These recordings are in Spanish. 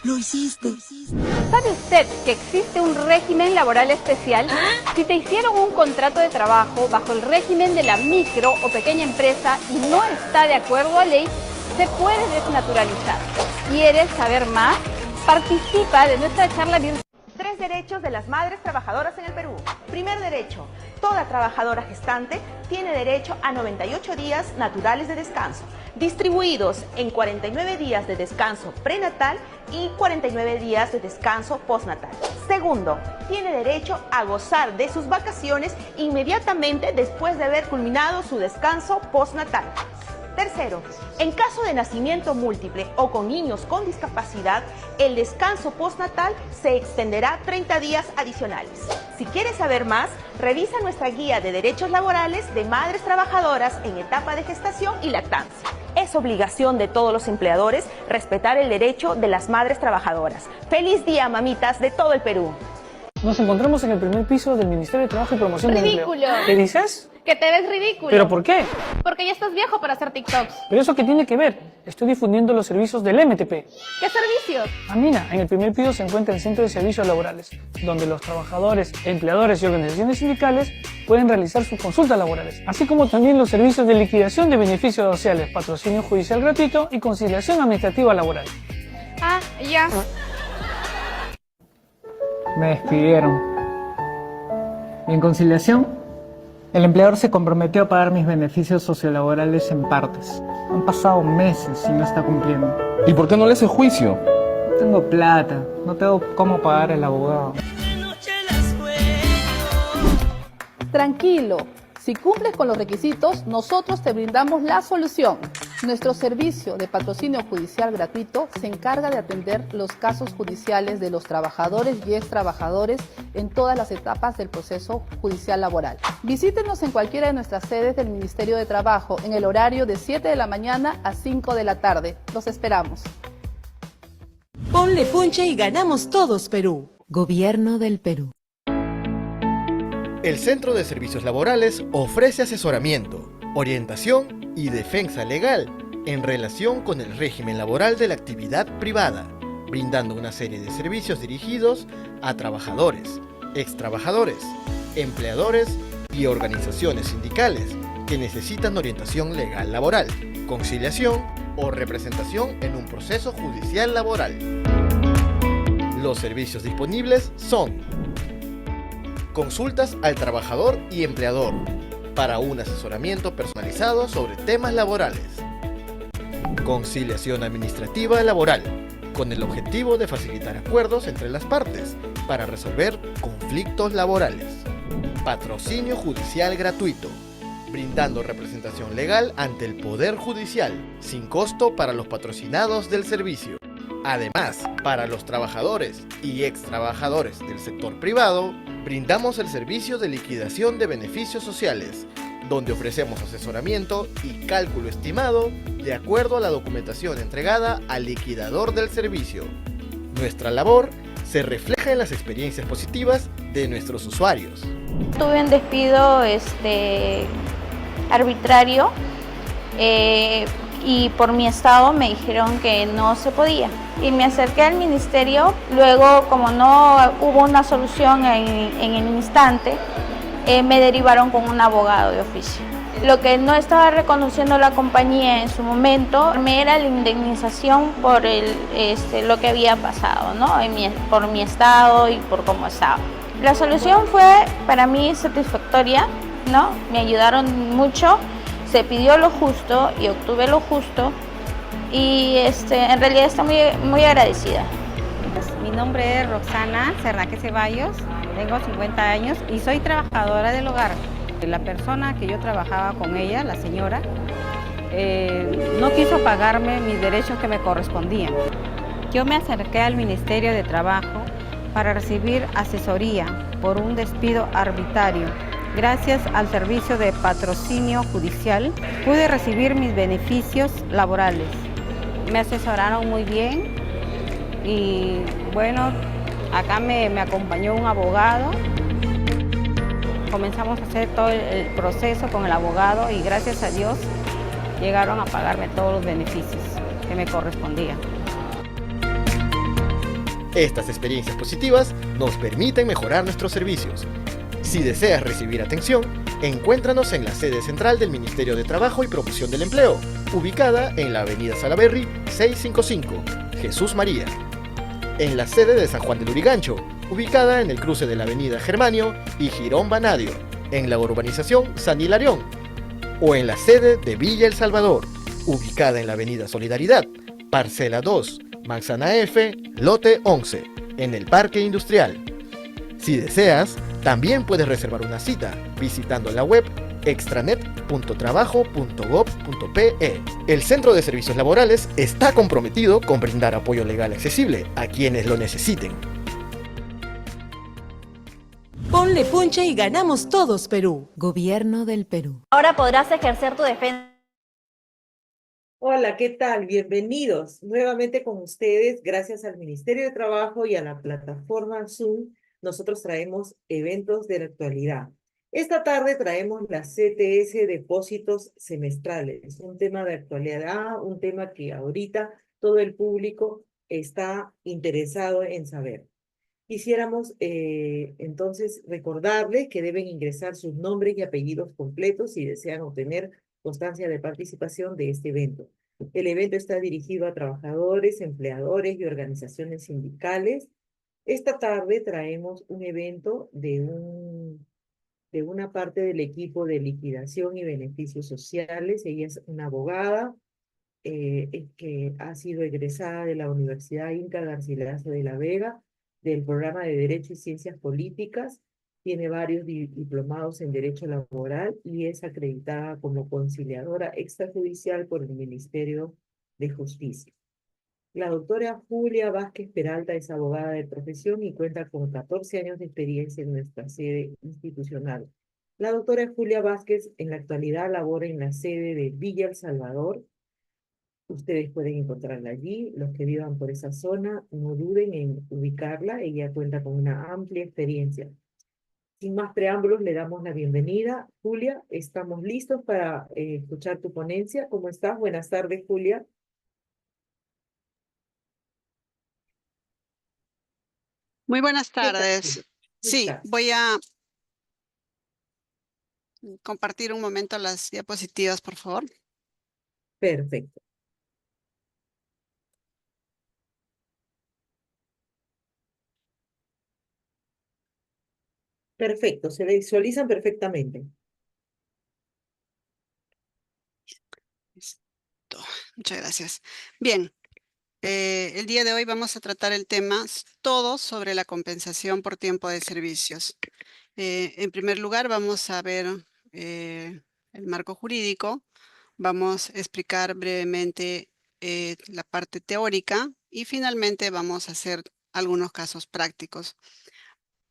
Lo hiciste. ¿Sabe usted que existe un régimen laboral especial? Si te hicieron un contrato de trabajo bajo el régimen de la micro o pequeña empresa y no está de acuerdo a ley, se puede desnaturalizar. ¿Quieres saber más? Participa de nuestra charla virtual. 3 derechos de las madres trabajadoras en el Perú. Primer derecho: toda trabajadora gestante tiene derecho a 98 días naturales de descanso, distribuidos en 49 días de descanso prenatal y 49 días de descanso postnatal. Segundo, tiene derecho a gozar de sus vacaciones inmediatamente después de haber culminado su descanso postnatal. Tercero, en caso de nacimiento múltiple o con niños con discapacidad, el descanso postnatal se extenderá 30 días adicionales. Si quieres saber más, revisa nuestra guía de derechos laborales de madres trabajadoras en etapa de gestación y lactancia. Es obligación de todos los empleadores respetar el derecho de las madres trabajadoras. ¡Feliz día, mamitas de todo el Perú! Nos encontramos en el primer piso del Ministerio de Trabajo y Promoción del Empleo. ¡Ridículo! ¿Qué dices? Que te ves ridículo. ¿Pero por qué? Porque ya estás viejo para hacer TikToks. ¿Pero eso qué tiene que ver? Estoy difundiendo los servicios del MTP. ¿Qué servicios? Mira, en el primer piso se encuentra el Centro de Servicios Laborales, donde los trabajadores, empleadores y organizaciones sindicales pueden realizar sus consultas laborales, así como también los servicios de liquidación de beneficios sociales, patrocinio judicial gratuito y conciliación administrativa laboral. Ah, ya. Me despidieron. Y en conciliación, el empleador se comprometió a pagar mis beneficios sociolaborales en partes. Han pasado meses y no está cumpliendo. ¿Y por qué no le hace juicio? No tengo plata, no tengo cómo pagar el abogado. Tranquilo, si cumples con los requisitos, nosotros te brindamos la solución. Nuestro servicio de patrocinio judicial gratuito se encarga de atender los casos judiciales de los trabajadores y extrabajadores en todas las etapas del proceso judicial laboral. Visítenos en cualquiera de nuestras sedes del Ministerio de Trabajo en el horario de 7 de la mañana a 5 de la tarde. Los esperamos. Ponle punche y ganamos todos, Perú. Gobierno del Perú. El Centro de Servicios Laborales ofrece asesoramiento, orientación y defensa legal en relación con el régimen laboral de la actividad privada, brindando una serie de servicios dirigidos a trabajadores, extrabajadores, empleadores y organizaciones sindicales que necesitan orientación legal laboral, conciliación o representación en un proceso judicial laboral. Los servicios disponibles son: consultas al trabajador y empleador para un asesoramiento personalizado sobre temas laborales. Conciliación administrativa laboral, con el objetivo de facilitar acuerdos entre las partes para resolver conflictos laborales. Patrocinio judicial gratuito, brindando representación legal ante el Poder Judicial, sin costo para los patrocinados del servicio. Además, para los trabajadores y extrabajadores del sector privado, brindamos el servicio de liquidación de beneficios sociales, donde ofrecemos asesoramiento y cálculo estimado de acuerdo a la documentación entregada al liquidador del servicio. Nuestra labor se refleja en las experiencias positivas de nuestros usuarios. Tuve un despido arbitrario y por mi estado me dijeron que no se podía. Y me acerqué al ministerio, luego como no hubo una solución en el instante, me derivaron con un abogado de oficio. Lo que no estaba reconociendo la compañía en su momento era la indemnización por lo que había pasado, ¿no? Por mi estado y por cómo estaba. La solución fue para mí satisfactoria, ¿no? Me ayudaron mucho, se pidió lo justo y obtuve lo justo. Y en realidad estoy muy agradecida. Mi nombre es Roxana Cerraque Ceballos, tengo 50 años y soy trabajadora del hogar. La persona que yo trabajaba con ella, la señora, no quiso pagarme mis derechos que me correspondían. Yo me acerqué al Ministerio de Trabajo para recibir asesoría por un despido arbitrario. Gracias al servicio de patrocinio judicial pude recibir mis beneficios laborales. Me asesoraron muy bien y bueno, acá me acompañó un abogado. Comenzamos a hacer todo el proceso con el abogado y gracias a Dios llegaron a pagarme todos los beneficios que me correspondía. Estas experiencias positivas nos permiten mejorar nuestros servicios. Si deseas recibir atención, encuéntranos en la sede central del Ministerio de Trabajo y Promoción del Empleo, ubicada en la Avenida Salaberry 655, Jesús María. En la sede de San Juan del Lurigancho, ubicada en el cruce de la Avenida Germanio y Girón Banadio, en la urbanización San Hilarión. O en la sede de Villa El Salvador, ubicada en la Avenida Solidaridad, Parcela 2, Manzana F, Lote 11, en el Parque Industrial. Si deseas, también puedes reservar una cita visitando la web extranet.trabajo.gov.pe. El Centro de Servicios Laborales está comprometido con brindar apoyo legal accesible a quienes lo necesiten. Ponle punche y ganamos todos, Perú. Gobierno del Perú. Ahora podrás ejercer tu defensa. Hola, ¿qué tal? Bienvenidos nuevamente con ustedes. Gracias al Ministerio de Trabajo y a la plataforma Zoom, nosotros traemos eventos de la actualidad. Esta tarde traemos la CTS Depósitos Semestrales, un tema de actualidad, un tema que ahorita todo el público está interesado en saber. Quisiéramos entonces recordarles que deben ingresar sus nombres y apellidos completos si desean obtener constancia de participación de este evento. El evento está dirigido a trabajadores, empleadores y organizaciones sindicales. Esta tarde traemos un evento de una parte del equipo de liquidación y beneficios sociales. Ella es una abogada que ha sido egresada de la Universidad Inca Garcilaso de la Vega, del programa de Derecho y Ciencias Políticas. Tiene varios diplomados en Derecho Laboral y es acreditada como conciliadora extrajudicial por el Ministerio de Justicia. La doctora Julia Vázquez Peralta es abogada de profesión y cuenta con 14 años de experiencia en nuestra sede institucional. La doctora Julia Vázquez en la actualidad labora en la sede de Villa El Salvador. Ustedes pueden encontrarla allí. Los que vivan por esa zona, no duden en ubicarla. Ella cuenta con una amplia experiencia. Sin más preámbulos, le damos la bienvenida. Julia, estamos listos para escuchar tu ponencia. ¿Cómo estás? Buenas tardes, Julia. Muy buenas ¿Qué tal? tardes. Sí, ¿Estás? voy a compartir un momento las diapositivas, por favor. Perfecto. Perfecto, se visualizan perfectamente. Listo. Muchas gracias. Bien, el día de hoy vamos a tratar el tema todo sobre la compensación por tiempo de servicios. En primer lugar, vamos a ver el marco jurídico. Vamos a explicar brevemente la parte teórica y finalmente vamos a hacer algunos casos prácticos.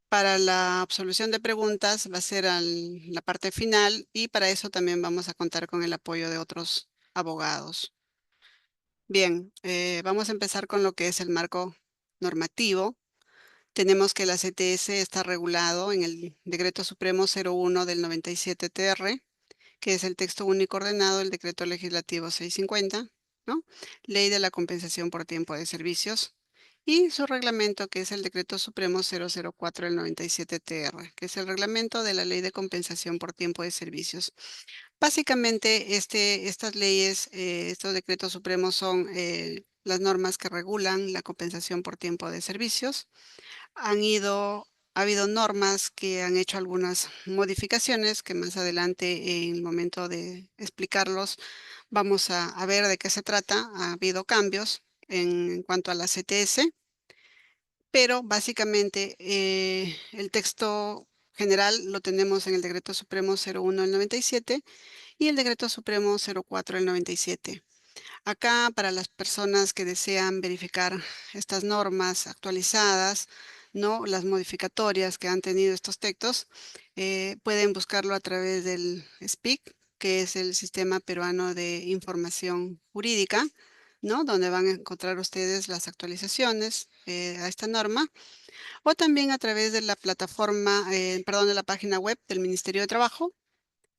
Para la absolución de preguntas va a ser la parte final y para eso también vamos a contar con el apoyo de otros abogados. Bien, vamos a empezar con lo que es el marco normativo. Tenemos que la CTS está regulado en el Decreto Supremo 01 del 97-TR, que es el texto único ordenado del Decreto Legislativo 650, ¿no? Ley de la compensación por tiempo de servicios. Y su reglamento, que es el Decreto Supremo 004 del 97-TR, que es el reglamento de la Ley de Compensación por Tiempo de Servicios. Básicamente, estas leyes, estos decretos supremos son las normas que regulan la compensación por tiempo de servicios. Ha habido normas que han hecho algunas modificaciones que más adelante, en el momento de explicarlos, vamos a ver de qué se trata. Ha habido cambios en cuanto a la CTS, pero básicamente el texto general lo tenemos en el Decreto Supremo 01 del 97 y el Decreto Supremo 04 del 97. Acá, para las personas que desean verificar estas normas actualizadas, ¿no? Las modificatorias que han tenido estos textos, pueden buscarlo a través del SPIC, que es el Sistema Peruano de Información Jurídica, ¿no? Donde van a encontrar ustedes las actualizaciones a esta norma, o también a través de la plataforma, de la página web del Ministerio de Trabajo,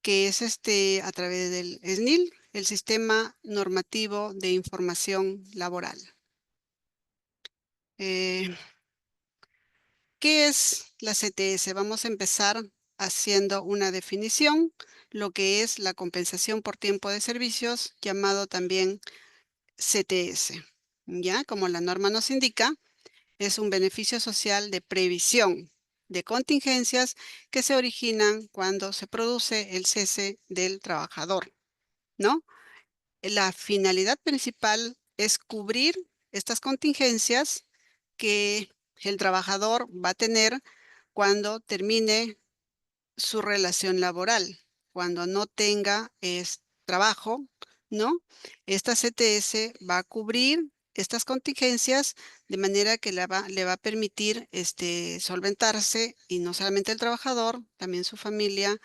que es a través del SNIL, el Sistema Normativo de Información Laboral. ¿Qué es la CTS? Vamos a empezar haciendo una definición, lo que es la compensación por tiempo de servicios, llamado también CTS. ¿Ya? Como la norma nos indica, es un beneficio social de previsión de contingencias que se originan cuando se produce el cese del trabajador, ¿no? La finalidad principal es cubrir estas contingencias que el trabajador va a tener cuando termine su relación laboral, cuando no tenga trabajo, ¿no? Esta CTS va a cubrir estas contingencias de manera que le va a permitir solventarse, y no solamente el trabajador, también su familia,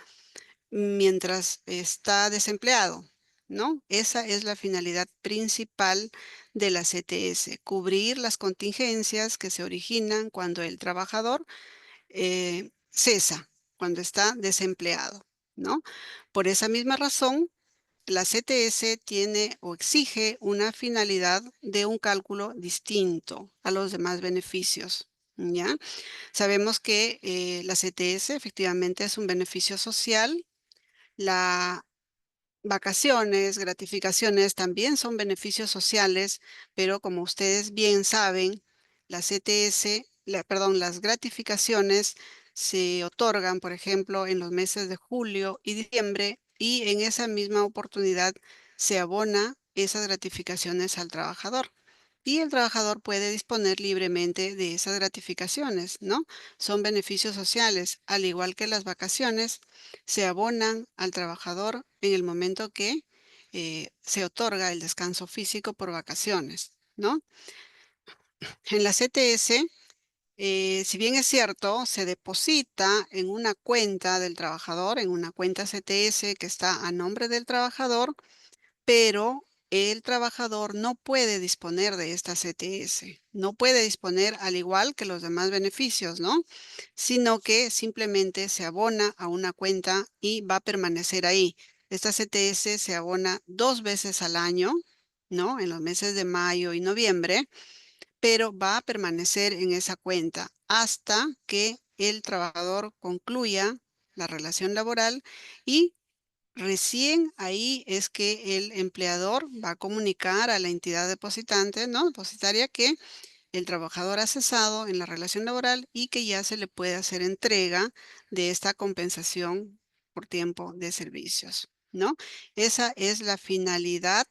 mientras está desempleado, ¿no? Esa es la finalidad principal de la CTS, cubrir las contingencias que se originan cuando el trabajador cesa, cuando está desempleado, ¿no? Por esa misma razón, la CTS tiene o exige una finalidad de un cálculo distinto a los demás beneficios, ¿ya? Sabemos que la CTS efectivamente es un beneficio social. La vacaciones, gratificaciones también son beneficios sociales, pero como ustedes bien saben, la CTS, perdón, las gratificaciones se otorgan, por ejemplo, en los meses de julio y diciembre, y en esa misma oportunidad se abona esas gratificaciones al trabajador. Y el trabajador puede disponer libremente de esas gratificaciones, ¿no? Son beneficios sociales, al igual que las vacaciones, se abonan al trabajador en el momento que se otorga el descanso físico por vacaciones, ¿no? En la CTS, si bien es cierto, se deposita en una cuenta del trabajador, en una cuenta CTS que está a nombre del trabajador, pero el trabajador no puede disponer de esta CTS, no puede disponer al igual que los demás beneficios, ¿no? Sino que simplemente se abona a una cuenta y va a permanecer ahí. Esta CTS se abona 2 veces al año, ¿no? En los meses de mayo y noviembre, pero va a permanecer en esa cuenta hasta que el trabajador concluya la relación laboral, y recién ahí es que el empleador va a comunicar a la entidad depositante, ¿no? Depositaria, que el trabajador ha cesado en la relación laboral y que ya se le puede hacer entrega de esta compensación por tiempo de servicios, ¿no? Esa es la finalidad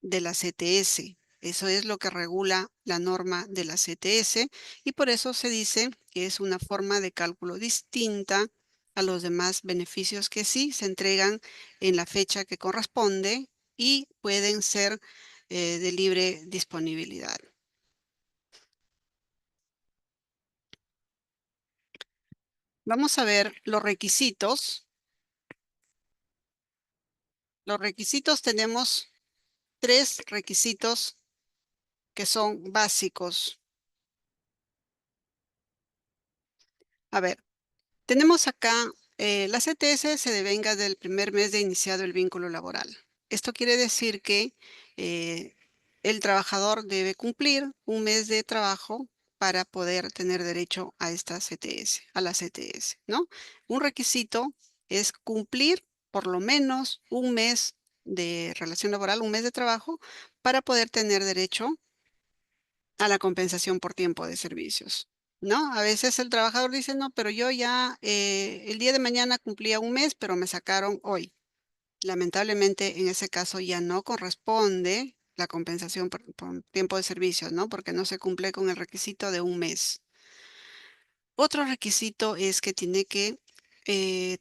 de la CTS. Eso es lo que regula la norma de la CTS, y por eso se dice que es una forma de cálculo distinta a los demás beneficios que sí se entregan en la fecha que corresponde y pueden ser de libre disponibilidad. Vamos a ver los requisitos. Los requisitos, tenemos 3 requisitos que son básicos. A ver, tenemos acá, la CTS se devenga del primer mes de iniciado el vínculo laboral. Esto quiere decir que el trabajador debe cumplir un mes de trabajo para poder tener derecho a esta CTS, a la CTS, ¿no? Un requisito es cumplir por lo menos un mes de relación laboral, un mes de trabajo, para poder tener derecho a la compensación por tiempo de servicios, ¿no? A veces el trabajador dice, no, pero yo ya el día de mañana cumplía un mes, pero me sacaron hoy. Lamentablemente, en ese caso ya no corresponde la compensación por tiempo de servicios, ¿no? Porque no se cumple con el requisito de un mes. Otro requisito es que tiene que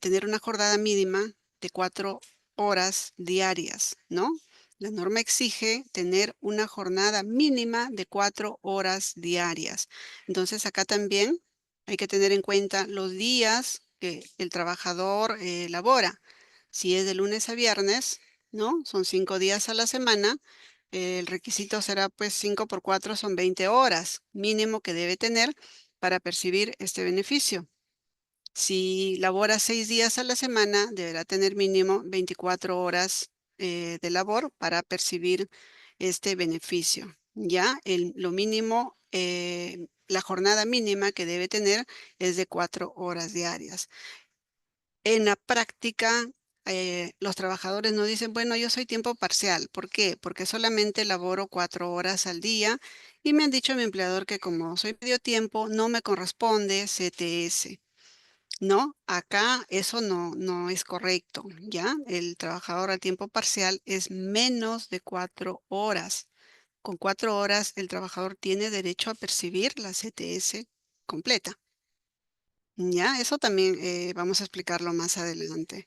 tener una jornada mínima de 4 horas diarias, ¿no? La norma exige tener una jornada mínima de 4 horas diarias. Entonces, acá también hay que tener en cuenta los días que el trabajador labora. Si es de lunes a viernes, ¿no? Son 5 días a la semana. El requisito será, pues, 5 por 4 son 20 horas mínimo que debe tener para percibir este beneficio. Si labora 6 días a la semana, deberá tener mínimo 24 horas de labor para percibir este beneficio. Ya lo mínimo, la jornada mínima que debe tener es de 4 horas diarias. En la práctica, los trabajadores no dicen, bueno, yo soy tiempo parcial. ¿Por qué? Porque solamente laboro 4 horas al día y me han dicho a mi empleador que como soy medio tiempo, no me corresponde CTS. No, acá eso no es correcto, ¿ya? El trabajador a tiempo parcial es menos de 4 horas. Con 4 horas, el trabajador tiene derecho a percibir la CTS completa. Ya, eso también vamos a explicarlo más adelante.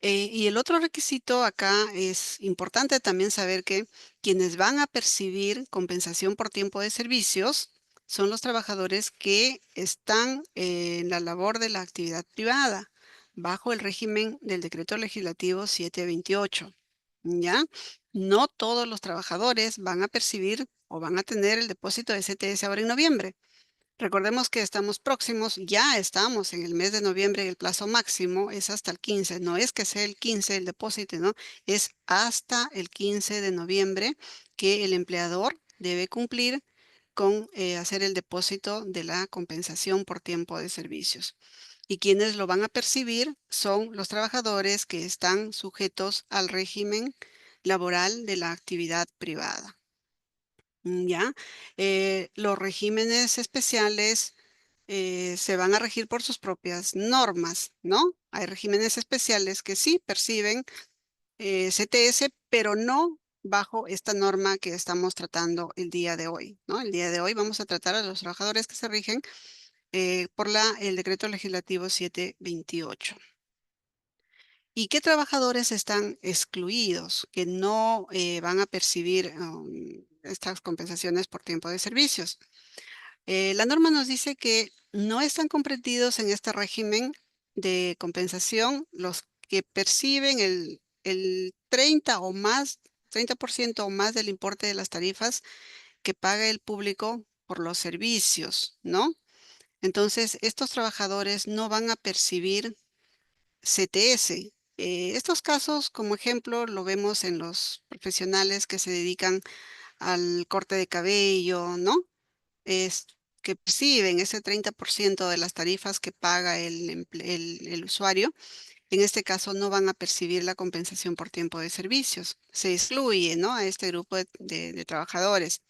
Y el otro requisito acá es importante también saber que quienes van a percibir compensación por tiempo de servicios son los trabajadores que están en la labor de la actividad privada bajo el régimen del Decreto Legislativo 728. ¿Ya? No todos los trabajadores van a percibir o van a tener el depósito de CTS ahora en noviembre. Recordemos que estamos próximos, ya estamos en el mes de noviembre y el plazo máximo es hasta el 15. No es que sea el 15 el depósito, ¿no? Es hasta el 15 de noviembre que el empleador debe cumplir con hacer el depósito de la compensación por tiempo de servicios. Y quienes lo van a percibir son los trabajadores que están sujetos al régimen laboral de la actividad privada. ¿Ya? Los regímenes especiales se van a regir por sus propias normas, ¿no? Hay regímenes especiales que sí perciben CTS, pero no bajo esta norma que estamos tratando el día de hoy, ¿no? El día de hoy vamos a tratar a los trabajadores que se rigen por el Decreto Legislativo 728. ¿Y qué trabajadores están excluidos, que no van a percibir estas compensaciones por tiempo de servicios? La norma nos dice que no están comprendidos en este régimen de compensación los que perciben el 30% o más del importe de las tarifas que paga el público por los servicios, ¿no? Entonces, estos trabajadores no van a percibir CTS. Estos casos, como ejemplo, lo vemos en los profesionales que se dedican al corte de cabello, ¿no? Es que perciben ese 30% de las tarifas que paga el usuario. En este caso no van a percibir la compensación por tiempo de servicios. Se excluye, ¿no?, a este grupo de trabajadores.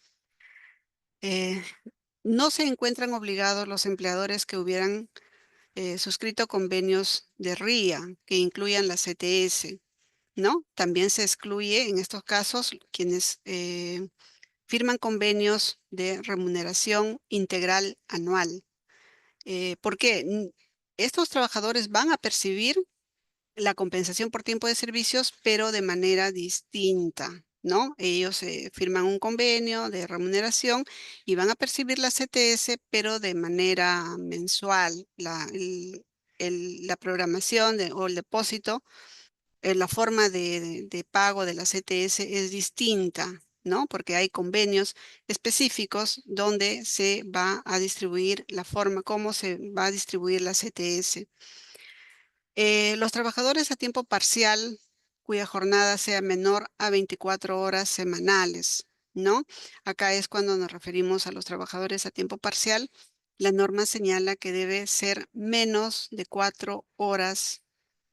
No se encuentran obligados los empleadores que hubieran suscrito convenios de RIA que incluyan la CTS, ¿no? También se excluye en estos casos quienes firman convenios de remuneración integral anual. ¿Por qué? Estos trabajadores van a percibir la compensación por tiempo de servicios, pero de manera distinta, ¿no? Ellos firman un convenio de remuneración y van a percibir la CTS, pero de manera mensual. La programación o el depósito, la forma de pago de la CTS es distinta, ¿no? Porque hay convenios específicos donde se va a distribuir la forma, cómo se va a distribuir la CTS. Los trabajadores a tiempo parcial cuya jornada sea menor a 24 horas semanales, ¿no? Acá es cuando nos referimos a los trabajadores a tiempo parcial. La norma señala que debe ser menos de 4 horas,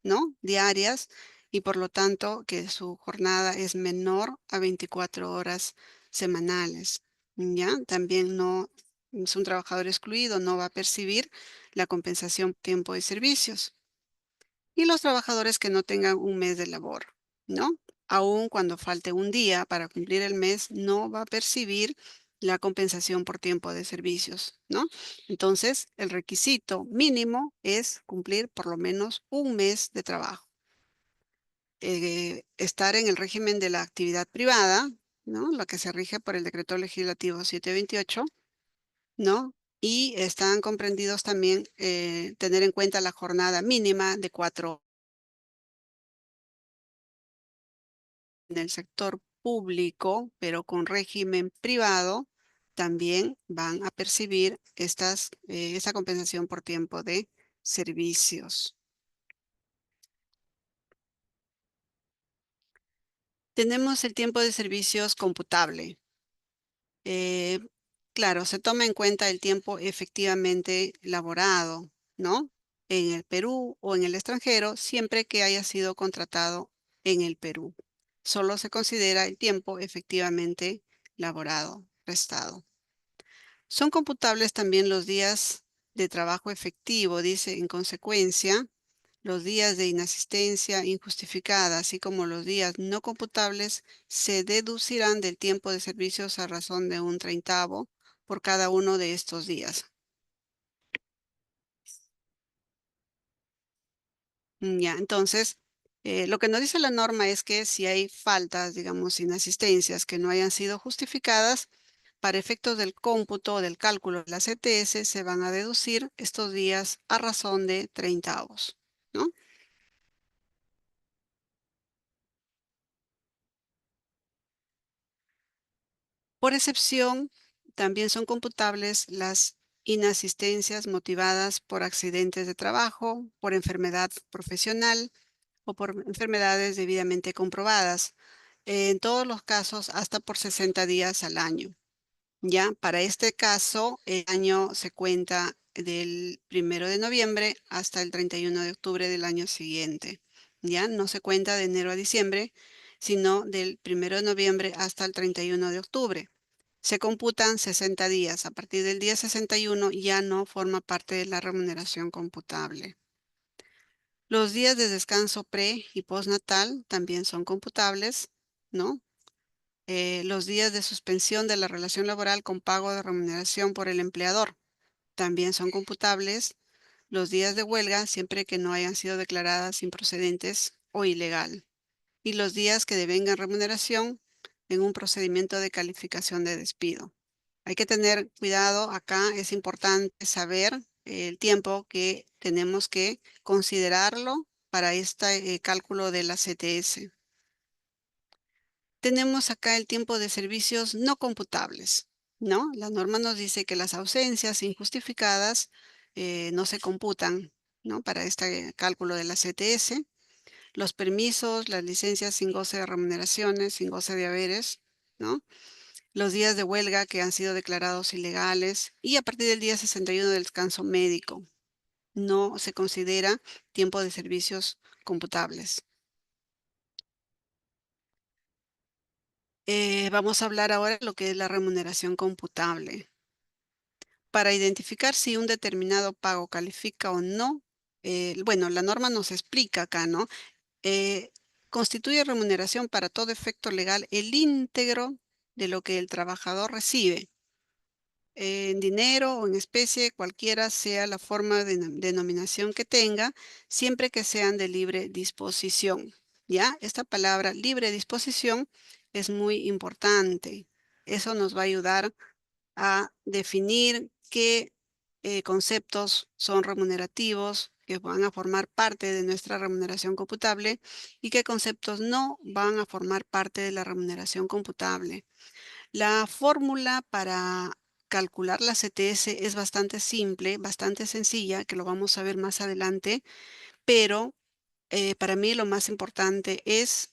¿no?, diarias, y por lo tanto que su jornada es menor a 24 horas semanales, ¿ya? También no es un trabajador excluido, no va a percibir la compensación por tiempo de servicios. Y los trabajadores que no tengan un mes de labor, ¿no? Aún cuando falte un día para cumplir el mes, no va a percibir la compensación por tiempo de servicios, ¿no? Entonces, el requisito mínimo es cumplir por lo menos un mes de trabajo. Estar en el régimen de la actividad privada, ¿no?, la que se rige por el Decreto Legislativo 728, ¿no? Y están comprendidos también tener en cuenta la jornada mínima de 4 en el sector público, pero con régimen privado, también van a percibir esta compensación por tiempo de servicios. Tenemos el tiempo de servicios computable. Claro, se toma en cuenta el tiempo efectivamente laborado, ¿no? En el Perú o en el extranjero, siempre que haya sido contratado en el Perú. Solo se considera el tiempo efectivamente laborado, prestado. Son computables también los días de trabajo efectivo, dice en consecuencia, los días de inasistencia injustificada, así como los días no computables, se deducirán del tiempo de servicios a razón de un treintavo por cada uno de estos días. Ya, entonces, lo que nos dice la norma es que si hay faltas, digamos, inasistencias que no hayan sido justificadas, para efectos del cómputo o del cálculo de la CTS se van a deducir estos días a razón de treintavos, ¿no? Por excepción, también son computables las inasistencias motivadas por accidentes de trabajo, por enfermedad profesional o por enfermedades debidamente comprobadas. En todos los casos, hasta por 60 días al año. Ya, para este caso, el año se cuenta del 1 de noviembre hasta el 31 de octubre del año siguiente. Ya, no se cuenta de enero a diciembre, sino del 1 de noviembre hasta el 31 de octubre. Se computan 60 días. A partir del día 61 ya no forma parte de la remuneración computable. Los días de descanso pre y postnatal también son computables, ¿no? Los días de suspensión de la relación laboral con pago de remuneración por el empleador también son computables. Los días de huelga, siempre que no hayan sido declaradas improcedentes o ilegal. Y los días que devengan remuneración en un procedimiento de calificación de despido. Hay que tener cuidado acá, es importante saber el tiempo que tenemos que considerarlo para este cálculo de la CTS. Tenemos acá el tiempo de servicios no computables, ¿no? La norma nos dice que las ausencias injustificadas no se computan, ¿no? Para este cálculo de la CTS. Los permisos, las licencias sin goce de remuneraciones, sin goce de haberes, ¿no? Los días de huelga que han sido declarados ilegales y a partir del día 61 del descanso médico. No se considera tiempo de servicios computables. Vamos a hablar ahora de lo que es la remuneración computable. Para identificar si un determinado pago califica o no, bueno, la norma nos explica acá, ¿no? Constituye remuneración para todo efecto legal el íntegro de lo que el trabajador recibe, en dinero o en especie, cualquiera sea la forma de denominación que tenga, siempre que sean de libre disposición. ¿Ya? Esta palabra libre disposición es muy importante. Eso nos va a ayudar a definir qué conceptos son remunerativos, que van a formar parte de nuestra remuneración computable y qué conceptos no van a formar parte de la remuneración computable. La fórmula para calcular la CTS es bastante simple, bastante sencilla, que lo vamos a ver más adelante, pero para mí lo más importante es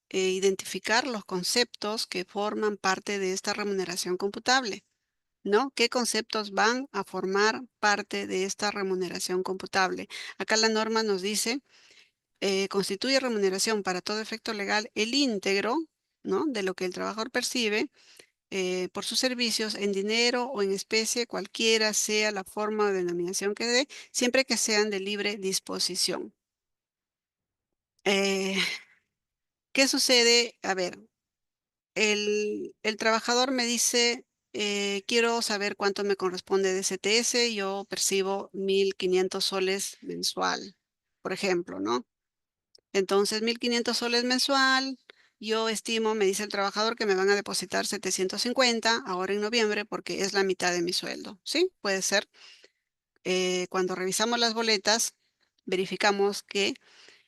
identificar los conceptos que forman parte de esta remuneración computable, ¿no? ¿Qué conceptos van a formar parte de esta remuneración computable? Acá la norma nos dice, constituye remuneración para todo efecto legal el íntegro, ¿no? De lo que el trabajador percibe por sus servicios en dinero o en especie, cualquiera sea la forma o denominación que dé, siempre que sean de libre disposición. ¿Qué sucede? A ver, el trabajador me dice, quiero saber cuánto me corresponde de CTS, yo percibo 1.500 soles mensual, por ejemplo, ¿no? Entonces, 1.500 soles mensual, yo estimo, me dice el trabajador, que me van a depositar 750 ahora en noviembre porque es la mitad de mi sueldo. ¿Sí? Puede ser. Cuando revisamos las boletas, verificamos que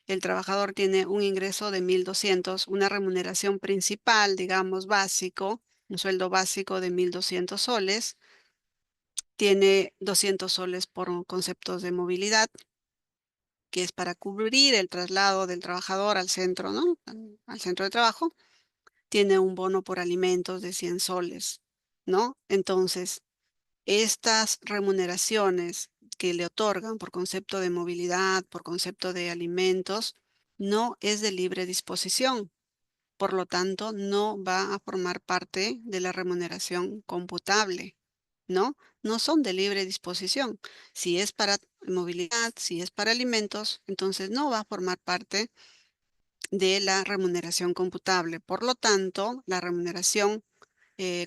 el trabajador tiene un ingreso de 1.200, una remuneración principal, digamos, básico, un sueldo básico de 1.200 soles. Tiene 200 soles por conceptos de movilidad, que es para cubrir el traslado del trabajador al centro, ¿no? Al centro de trabajo. tiene un bono por alimentos de 100 soles, ¿no? Entonces, estas remuneraciones que le otorgan por concepto de movilidad, por concepto de alimentos, no es de libre disposición. Por lo tanto, no va a formar parte de la remuneración computable, ¿no? No son de libre disposición. Si es para movilidad, si es para alimentos, entonces no va a formar parte de la remuneración computable. Por lo tanto, la remuneración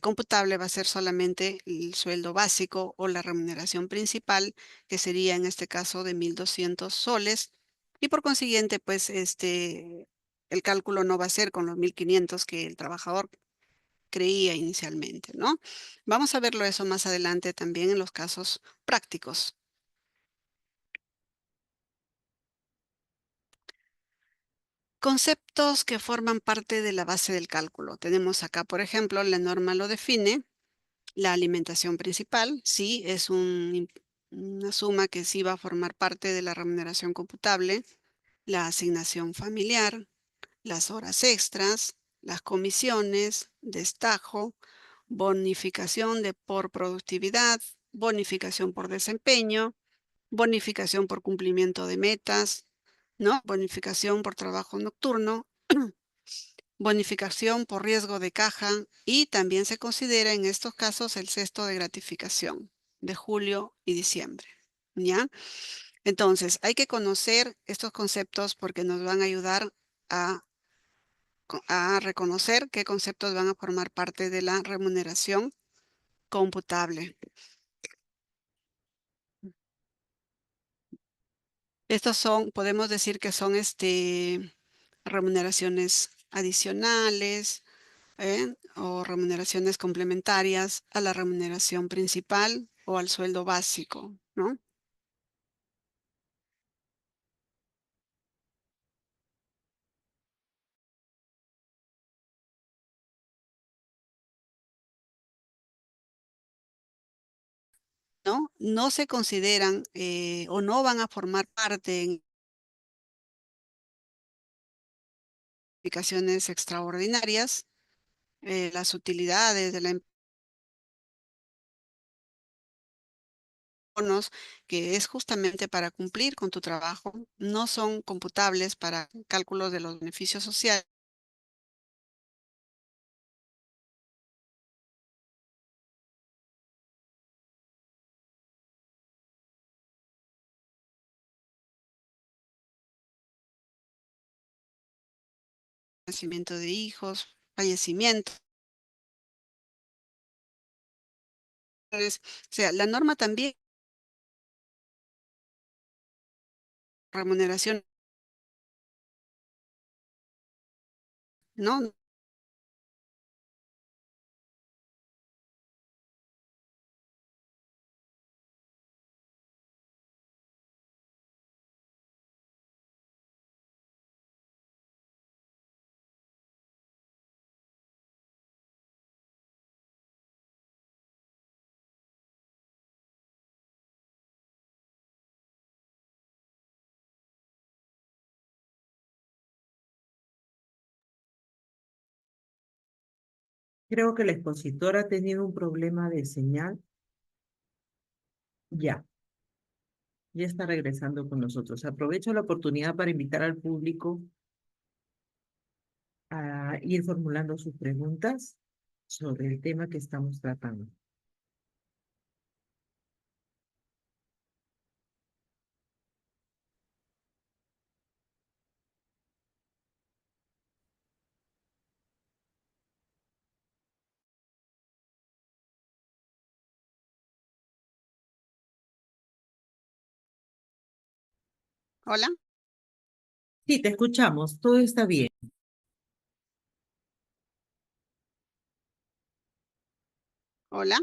computable va a ser solamente el sueldo básico o la remuneración principal, que sería en este caso de 1.200 soles. Y por consiguiente, pues el cálculo no va a ser con los 1.500 que el trabajador creía inicialmente, ¿no? Vamos a verlo eso más adelante también en los casos prácticos. Conceptos que forman parte de la base del cálculo. Tenemos acá, por ejemplo, la norma lo define. La alimentación principal, sí, es una suma que sí va a formar parte de la remuneración computable. La asignación familiar, las horas extras, las comisiones, destajo, bonificación por productividad, bonificación por desempeño, bonificación por cumplimiento de metas, ¿no? Bonificación por trabajo nocturno, bonificación por riesgo de caja y también se considera en estos casos el cesto de gratificación de julio y diciembre, ¿ya? Entonces, hay que conocer estos conceptos porque nos van a ayudar a reconocer qué conceptos van a formar parte de la remuneración computable. Estos son, podemos decir que son remuneraciones adicionales, o remuneraciones complementarias a la remuneración principal o al sueldo básico, ¿no? No se consideran o no van a formar parte en aplicaciones extraordinarias, las utilidades de la bonos, que es justamente para cumplir con tu trabajo, no son computables para cálculos de los beneficios sociales. Nacimiento de hijos, fallecimiento. O sea, la norma también remuneración, ¿no? Creo que la expositora ha tenido un problema de señal. Ya, ya está regresando con nosotros. Aprovecho la oportunidad para invitar al público a ir formulando sus preguntas sobre el tema que estamos tratando. Hola. Sí, te escuchamos. Todo está bien. Hola.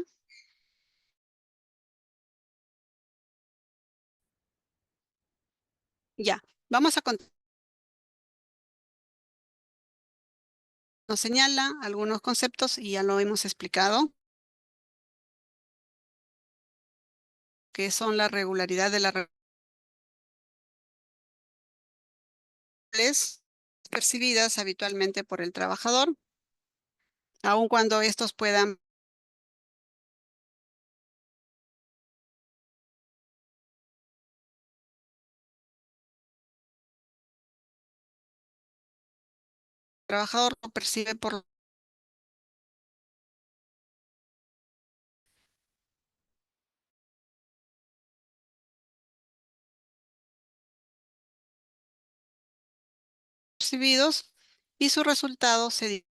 Ya, vamos a continuar. Nos señala algunos conceptos y ya lo hemos explicado, que son la regularidad de la percibidas habitualmente por el trabajador, aun cuando estos puedan trabajador lo percibe por percibidos y su resultado se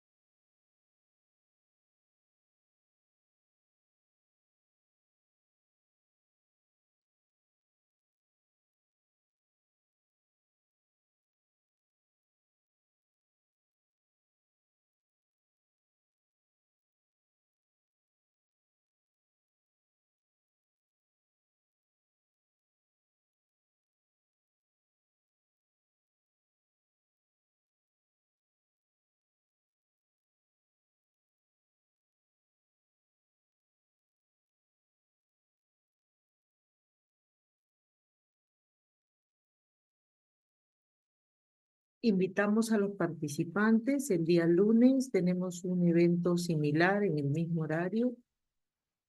Invitamos a los participantes. El día lunes tenemos un evento similar en el mismo horario.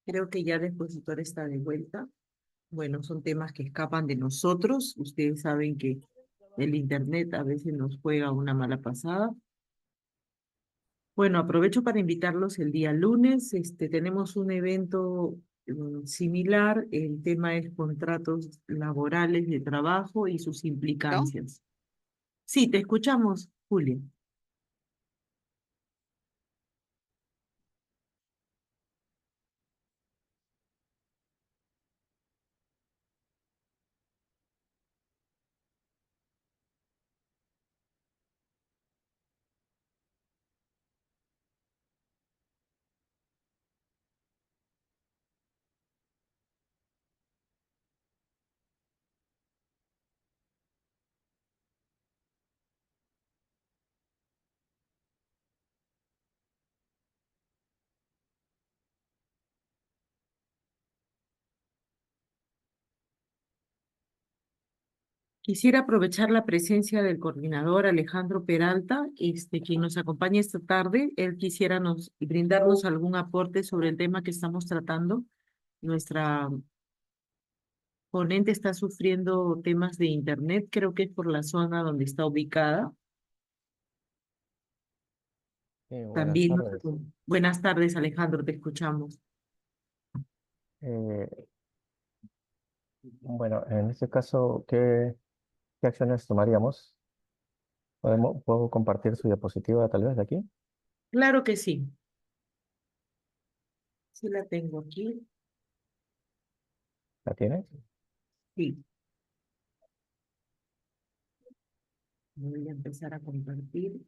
Creo que ya el expositor está de vuelta. Bueno, son temas que escapan de nosotros. Ustedes saben que el internet a veces nos juega una mala pasada. Bueno, aprovecho para invitarlos el día lunes. Tenemos un evento similar. El tema es contratos laborales de trabajo y sus implicancias. Sí, te escuchamos, Julia. Quisiera aprovechar la presencia del coordinador Alejandro Peralta, quien nos acompaña esta tarde. Él quisiera brindarnos algún aporte sobre el tema que estamos tratando. Nuestra ponente está sufriendo temas de internet, creo que es por la zona donde está ubicada. Buenas También, tardes. buenas tardes, Alejandro, te escuchamos. Eh, bueno, en este caso, ¿qué acciones tomaríamos? ¿Puedo compartir su diapositiva tal vez de aquí? Claro que sí. Sí la tengo aquí. ¿La tiene? Sí. Voy a empezar a compartir.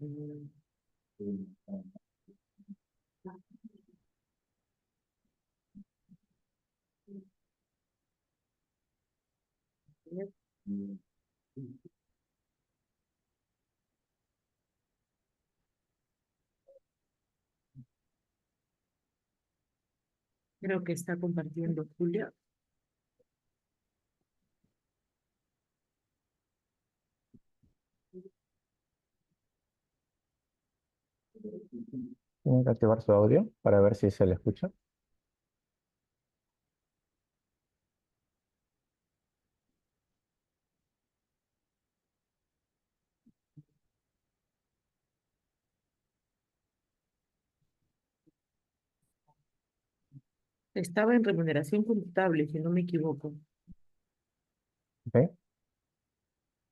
Creo que está compartiendo Julia. Tiene que activar su audio para ver si se le escucha. Estaba en remuneración computable, si no me equivoco. ¿Ok?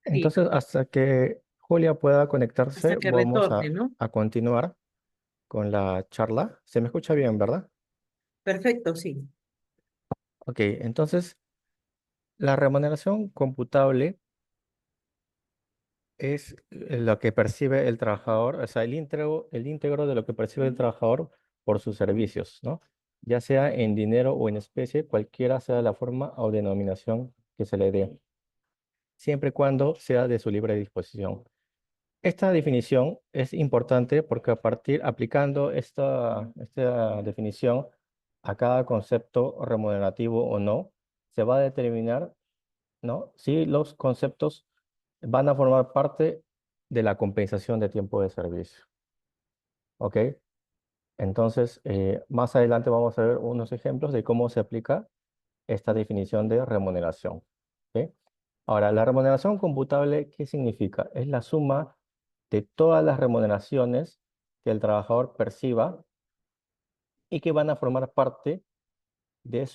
Sí, Entonces, hasta que Julia pueda conectarse, hasta que vamos retorne, ¿no? a continuar con la charla. Se me escucha bien, ¿verdad? Perfecto, sí. Ok, entonces, la remuneración computable es lo que percibe el trabajador, o sea, el íntegro de lo que percibe el trabajador por sus servicios, ¿no? Ya sea en dinero o en especie, cualquiera sea la forma o denominación que se le dé, siempre y cuando sea de su libre disposición. Esta definición es importante porque aplicando esta definición a cada concepto remunerativo o no, se va a determinar, ¿no?, si los conceptos van a formar parte de la compensación de tiempo de servicio. ¿Ok? Entonces, más adelante vamos a ver unos ejemplos de cómo se aplica esta definición de remuneración. ¿Ok? Ahora, la remuneración computable, ¿qué significa? Es la suma de todas las remuneraciones que el trabajador perciba y que van a formar parte de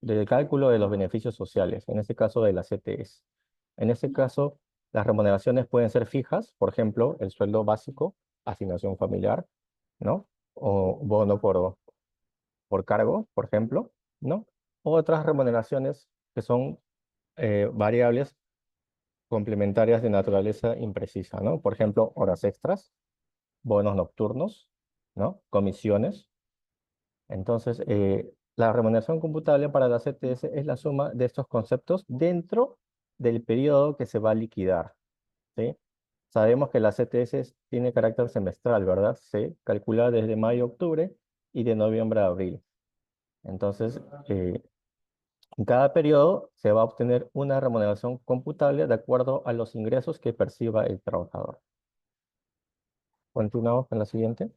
del cálculo de los beneficios sociales, en este caso de la CTS. En este caso, las remuneraciones pueden ser fijas, por ejemplo, el sueldo básico, asignación familiar, ¿no? O bono por cargo, por ejemplo, ¿no? O otras remuneraciones que son variables complementarias de naturaleza imprecisa, ¿no? Por ejemplo, horas extras, bonos nocturnos, ¿no? Comisiones. Entonces, la remuneración computable para la CTS es la suma de estos conceptos dentro del periodo que se va a liquidar, ¿sí? Sabemos que la CTS tiene carácter semestral, ¿verdad? Se calcula desde mayo a octubre y de noviembre a abril. Entonces, en cada periodo se va a obtener una remuneración computable de acuerdo a los ingresos que perciba el trabajador. Continuamos con la siguiente.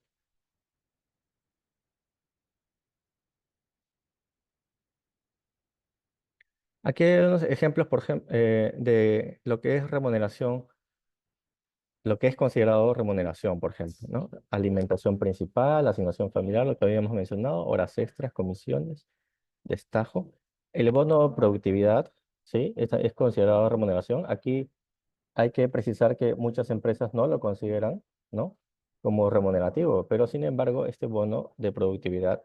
Aquí hay unos ejemplos, por ejemplo, de lo que es remuneración, lo que es considerado remuneración, por ejemplo, ¿no? Alimentación principal, asignación familiar, lo que habíamos mencionado, horas extras, comisiones, destajo. El bono de productividad, ¿sí? Es considerado remuneración. Aquí hay que precisar que muchas empresas no lo consideran, ¿no? Como remunerativo, pero sin embargo, este bono de productividad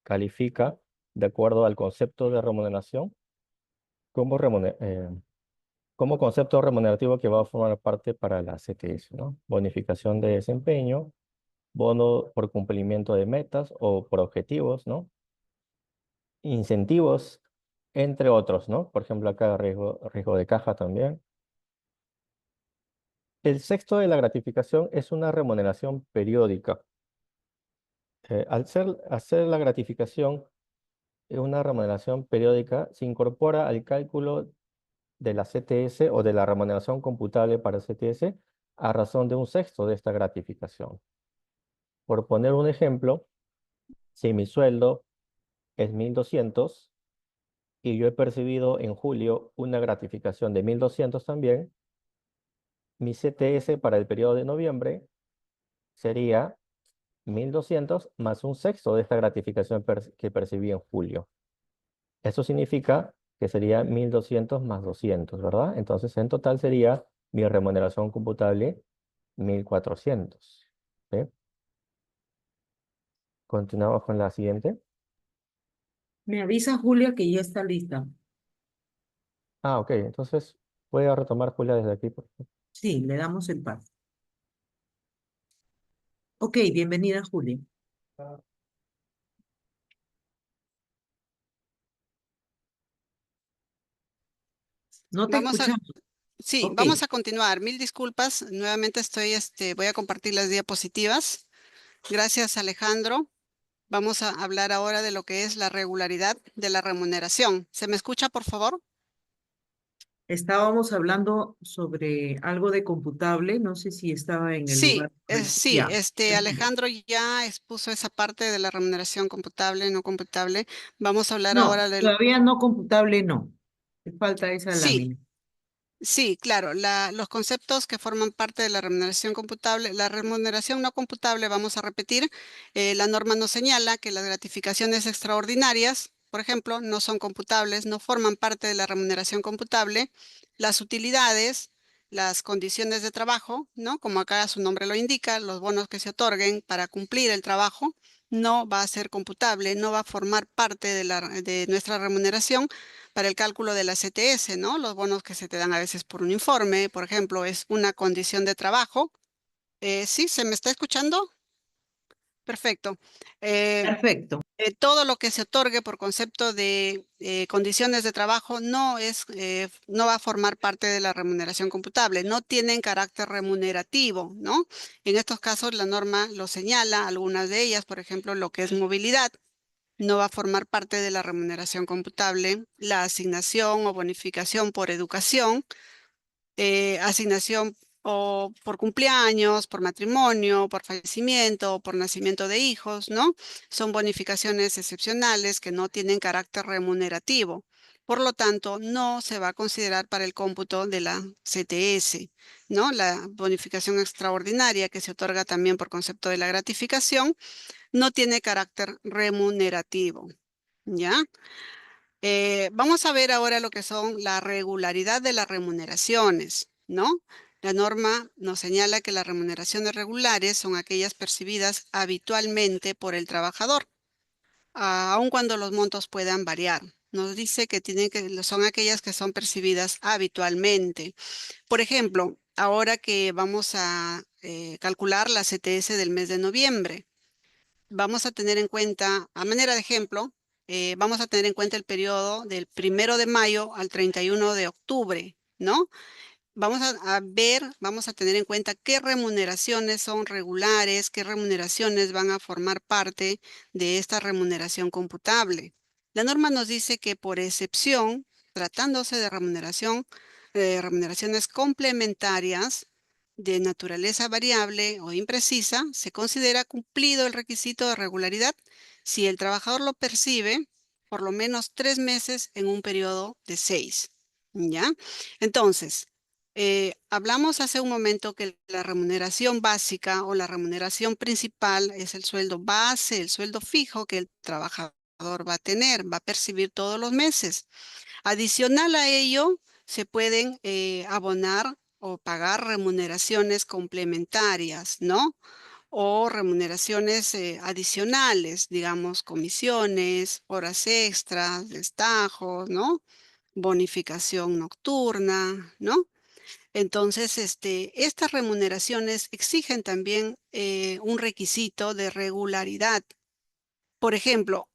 califica, de acuerdo al concepto de remuneración, como, como concepto remunerativo que va a formar parte para la CTS, ¿no? Bonificación de desempeño, bono por cumplimiento de metas o por objetivos, ¿no? Incentivos, entre otros, ¿no? Por ejemplo, acá riesgo de caja también. El sexto de la gratificación es una remuneración periódica. Al hacer la gratificación una remuneración periódica, se incorpora al cálculo de la CTS o de la remuneración computable para CTS a razón de un sexto de esta gratificación. Por poner un ejemplo, si mi sueldo es 1.200 y yo he percibido en julio una gratificación de 1.200 también, mi CTS para el periodo de noviembre sería 1.200 más un sexto de esta gratificación que percibí en julio. Eso significa que sería 1.200 más 200, ¿verdad? Entonces, en total sería mi remuneración computable 1.400. ¿Sí? Continuamos con la siguiente. Me avisa Julia que ya está lista. Ah, ok. Entonces, ¿puede retomar Julia desde aquí, por favor? Sí, le damos el paso. Ok, bienvenida Julia. No te Vamos a, escuchamos. sí, Ok, vamos a continuar. Mil disculpas. Nuevamente voy a compartir las diapositivas. Gracias, Alejandro. Vamos a hablar ahora de lo que es la regularidad de la remuneración. ¿Se me escucha, por favor? estábamos hablando sobre algo de computable. No sé si estaba en el lugar correcto. Sí, Ya. Alejandro ya expuso esa parte de la remuneración computable, no computable. Vamos a hablar No, ahora del... todavía no computable, no. Me falta esa Sí, lámina. sí, claro, los conceptos que forman parte de la remuneración computable, la remuneración no computable, vamos a repetir, la norma nos señala que las gratificaciones extraordinarias, por ejemplo, no son computables, no forman parte de la remuneración computable, las utilidades, las condiciones de trabajo, ¿no? Como acá su nombre lo indica, los bonos que se otorguen para cumplir el trabajo, no va a ser computable, no va a formar parte de nuestra remuneración para el cálculo de la CTS, ¿no? Los bonos que se te dan a veces por un informe, por ejemplo, es una condición de trabajo. ¿Sí? ¿Se me está escuchando? Perfecto. Perfecto. Todo lo que se otorgue por concepto de condiciones de trabajo no va a formar parte de la remuneración computable, no tienen carácter remunerativo, ¿no? En estos casos la norma lo señala, algunas de ellas, por ejemplo, lo que es movilidad, no va a formar parte de la remuneración computable, la asignación o bonificación por educación, asignación o por cumpleaños, por matrimonio, por fallecimiento, por nacimiento de hijos, ¿no? Son bonificaciones excepcionales que no tienen carácter remunerativo. Por lo tanto, no se va a considerar para el cómputo de la CTS, ¿no? La bonificación extraordinaria que se otorga también por concepto de la gratificación no tiene carácter remunerativo, ¿ya? Vamos a ver ahora lo que son la regularidad de las remuneraciones, ¿no? La norma nos señala que las remuneraciones regulares son aquellas percibidas habitualmente por el trabajador, aun cuando los montos puedan variar. Nos dice que son aquellas que son percibidas habitualmente. Por ejemplo, ahora que vamos a calcular la CTS del mes de noviembre, vamos a tener en cuenta, a manera de ejemplo, vamos a tener en cuenta el periodo del 1 de mayo al 31 de octubre, ¿no? Vamos vamos a tener en cuenta qué remuneraciones son regulares, qué remuneraciones van a formar parte de esta remuneración computable. La norma nos dice que por excepción, tratándose de remuneraciones complementarias de naturaleza variable o imprecisa, se considera cumplido el requisito de regularidad si el trabajador lo percibe por lo menos 3 meses en un periodo de 6, ¿ya? Entonces, hablamos hace un momento que la remuneración básica o la remuneración principal es el sueldo base, el sueldo fijo que el trabajador va a tener, va a percibir todos los meses. Adicional a ello, se pueden abonar o pagar remuneraciones complementarias, ¿no? O remuneraciones adicionales, digamos, comisiones, horas extras, destajos, ¿no? Bonificación nocturna, ¿no? Entonces, estas remuneraciones exigen también un requisito de regularidad. Por ejemplo,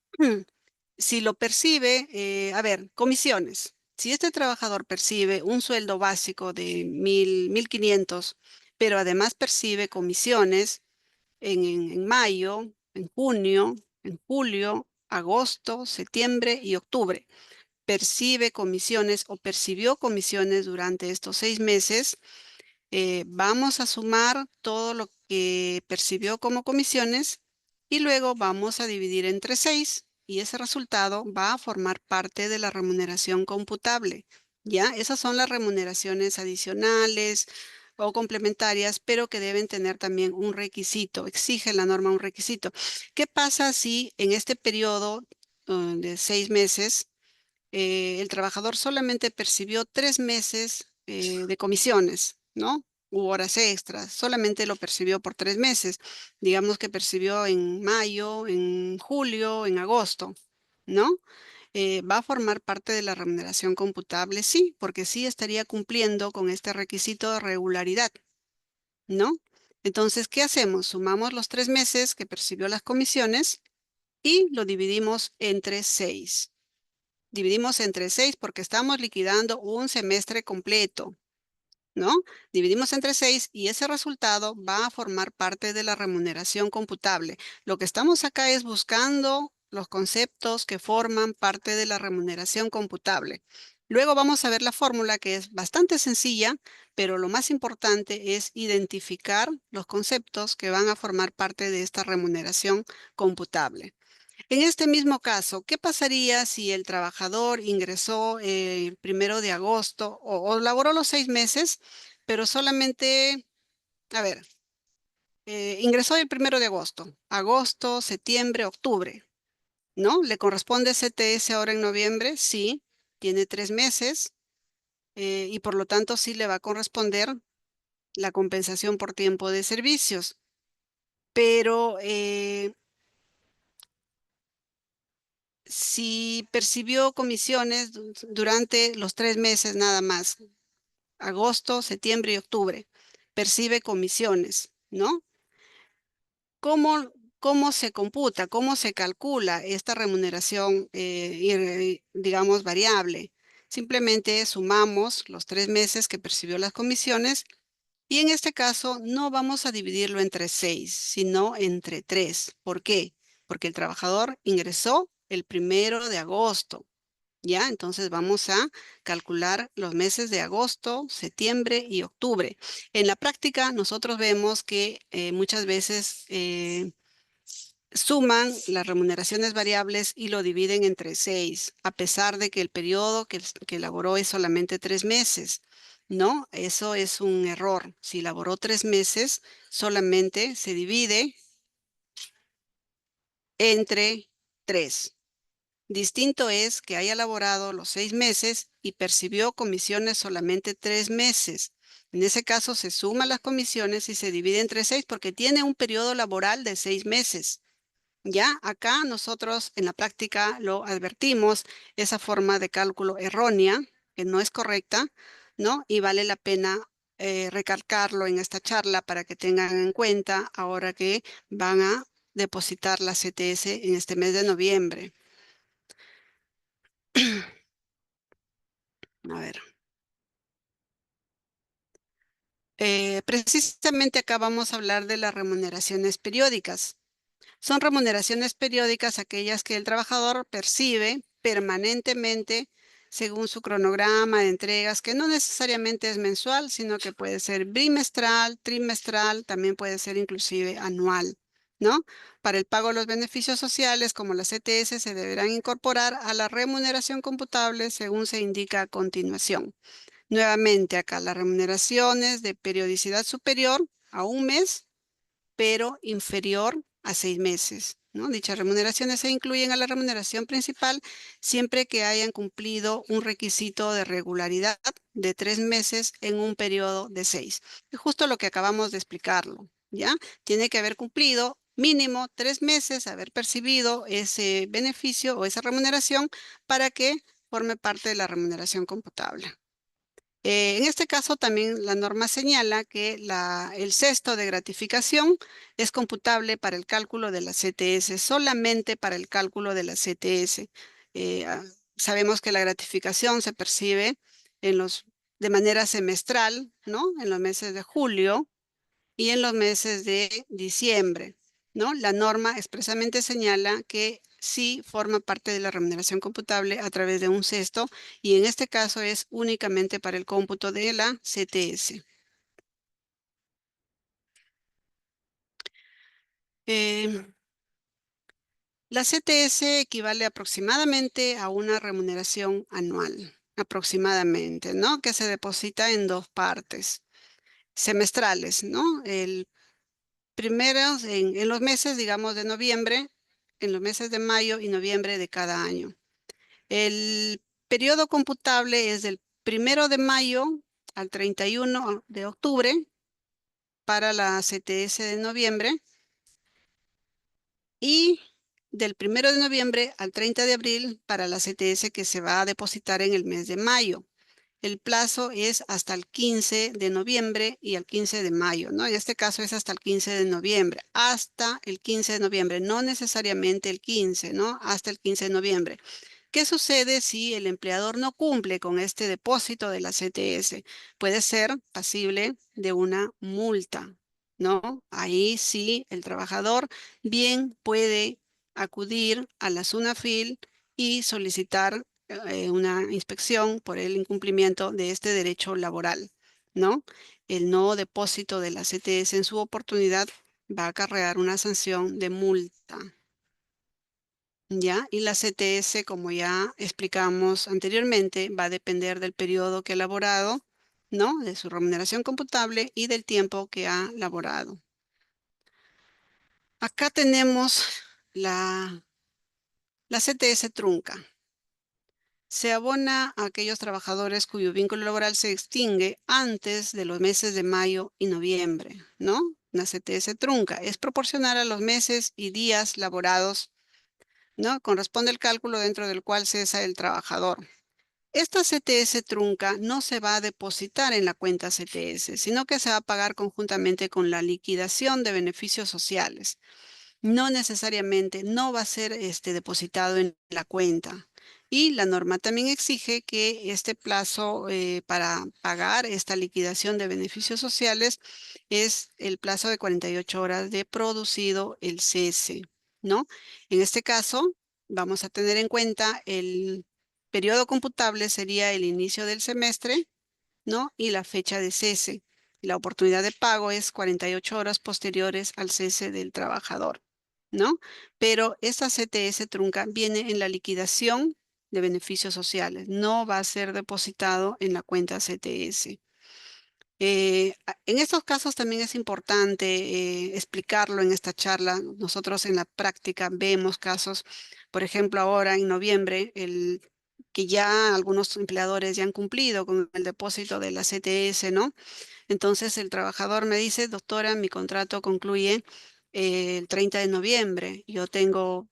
si lo percibe, comisiones. Si este trabajador percibe un sueldo básico de 1.500, pero además percibe comisiones en mayo, en junio, en julio, agosto, septiembre y octubre, percibe comisiones o percibió comisiones durante estos 6 meses, vamos a sumar todo lo que percibió como comisiones y luego vamos a dividir entre 6 y ese resultado va a formar parte de la remuneración computable. ¿Ya? Esas son las remuneraciones adicionales o complementarias, pero que deben tener también un requisito, exige la norma un requisito. ¿Qué pasa si en este periodo de 6 meses el trabajador solamente percibió 3 meses de comisiones, ¿no? U horas extras, solamente lo percibió por 3 meses. Digamos que percibió en mayo, en julio, en agosto, ¿no? ¿Va a formar parte de la remuneración computable? Sí, porque sí estaría cumpliendo con este requisito de regularidad, ¿no? Entonces, ¿qué hacemos? Sumamos los 3 meses que percibió las comisiones y lo dividimos entre 6. Dividimos entre 6 porque estamos liquidando un semestre completo, ¿no? Dividimos entre 6 y ese resultado va a formar parte de la remuneración computable. Lo que estamos acá es buscando los conceptos que forman parte de la remuneración computable. Luego vamos a ver la fórmula que es bastante sencilla, pero lo más importante es identificar los conceptos que van a formar parte de esta remuneración computable. En este mismo caso, ¿qué pasaría si el trabajador ingresó el 1 de agosto o laboró los 6 meses, pero solamente, ingresó el 1 de agosto, septiembre, octubre, ¿no? ¿Le corresponde CTS ahora en noviembre? Sí, tiene 3 meses y por lo tanto sí le va a corresponder la compensación por tiempo de servicios. Pero si percibió comisiones durante los 3 meses nada más, agosto, septiembre y octubre, percibe comisiones, ¿no? ¿Cómo se computa, cómo se calcula esta remuneración, digamos, variable? Simplemente sumamos los 3 meses que percibió las comisiones y en este caso no vamos a dividirlo entre 6, sino entre 3. ¿Por qué? Porque el trabajador ingresó el 1 de agosto, ¿Ya? Entonces vamos a calcular los meses de agosto, septiembre y octubre. En la práctica nosotros vemos que muchas veces suman las remuneraciones variables y lo dividen entre 6, a pesar de que el periodo que elaboró es solamente 3 meses. No, eso es un error. Si elaboró 3 meses, solamente se divide entre 3. Distinto es que haya laborado los 6 meses y percibió comisiones solamente 3 meses. En ese caso se suman las comisiones y se divide entre 6 porque tiene un periodo laboral de 6 meses. Ya acá nosotros en la práctica lo advertimos, esa forma de cálculo errónea, que no es correcta, ¿no? Y vale la pena recalcarlo en esta charla para que tengan en cuenta ahora que van a depositar la CTS en este mes de noviembre. A ver. Precisamente acá vamos a hablar de las remuneraciones periódicas. Son remuneraciones periódicas aquellas que el trabajador percibe permanentemente según su cronograma de entregas, que no necesariamente es mensual, sino que puede ser bimestral, trimestral, también puede ser inclusive anual, ¿no? Para el pago de los beneficios sociales, como las CTS, se deberán incorporar a la remuneración computable según se indica a continuación. Nuevamente acá, las remuneraciones de periodicidad superior a un mes, pero inferior a 6 meses, ¿no? Dichas remuneraciones se incluyen a la remuneración principal siempre que hayan cumplido un requisito de regularidad de 3 meses en un periodo de 6. Es justo lo que acabamos de explicarlo, ¿ya? Tiene que haber cumplido mínimo 3 meses, haber percibido ese beneficio o esa remuneración para que forme parte de la remuneración computable. En este caso también la norma señala que el cesto de gratificación es computable para el cálculo de la CTS, solamente para el cálculo de la CTS. Sabemos que la gratificación se percibe de manera semestral, ¿no? En los meses de julio y en los meses de diciembre, ¿no? La norma expresamente señala que sí forma parte de la remuneración computable a través de un cesto y en este caso es únicamente para el cómputo de la CTS. La CTS equivale aproximadamente a una remuneración anual, aproximadamente, ¿no? Que se deposita en 2 partes semestrales, ¿no? Primero, en los meses, digamos, de noviembre, en los meses de mayo y noviembre de cada año. El periodo computable es del 1 de mayo al 31 de octubre para la CTS de noviembre y del 1 de noviembre al 30 de abril para la CTS que se va a depositar en el mes de mayo. El plazo es hasta el 15 de noviembre y el 15 de mayo, ¿no? En este caso es hasta el 15 de noviembre, hasta el 15 de noviembre, no necesariamente el 15, ¿no? Hasta el 15 de noviembre. ¿Qué sucede si el empleador no cumple con este depósito de la CTS? Puede ser pasible de una multa, ¿no? Ahí sí el trabajador bien puede acudir a la SUNAFIL y solicitar una inspección por el incumplimiento de este derecho laboral, ¿no? El no depósito de la CTS en su oportunidad va a acarrear una sanción de multa. ¿Ya? Y la CTS, como ya explicamos anteriormente, va a depender del periodo que ha laborado, ¿no? De su remuneración computable y del tiempo que ha laborado. Acá tenemos la CTS trunca. Se abona a aquellos trabajadores cuyo vínculo laboral se extingue antes de los meses de mayo y noviembre, ¿no? La CTS trunca es proporcional a los meses y días laborados, ¿no? Corresponde el cálculo dentro del cual cesa el trabajador. Esta CTS trunca no se va a depositar en la cuenta CTS, sino que se va a pagar conjuntamente con la liquidación de beneficios sociales. No necesariamente, no va a ser depositado en la cuenta. Y la norma también exige que este plazo para pagar esta liquidación de beneficios sociales es el plazo de 48 horas de producido el cese, ¿no? En este caso, vamos a tener en cuenta el periodo computable sería el inicio del semestre, ¿no? Y la fecha de cese. La oportunidad de pago es 48 horas posteriores al cese del trabajador, ¿no? Pero esta CTS trunca viene en la liquidación de beneficios sociales, no va a ser depositado en la cuenta CTS. En estos casos también es importante explicarlo en esta charla. Nosotros en la práctica vemos casos, por ejemplo, ahora en noviembre, que ya algunos empleadores ya han cumplido con el depósito de la CTS, ¿no? Entonces el trabajador me dice, doctora, mi contrato concluye el 30 de noviembre. Ya tengo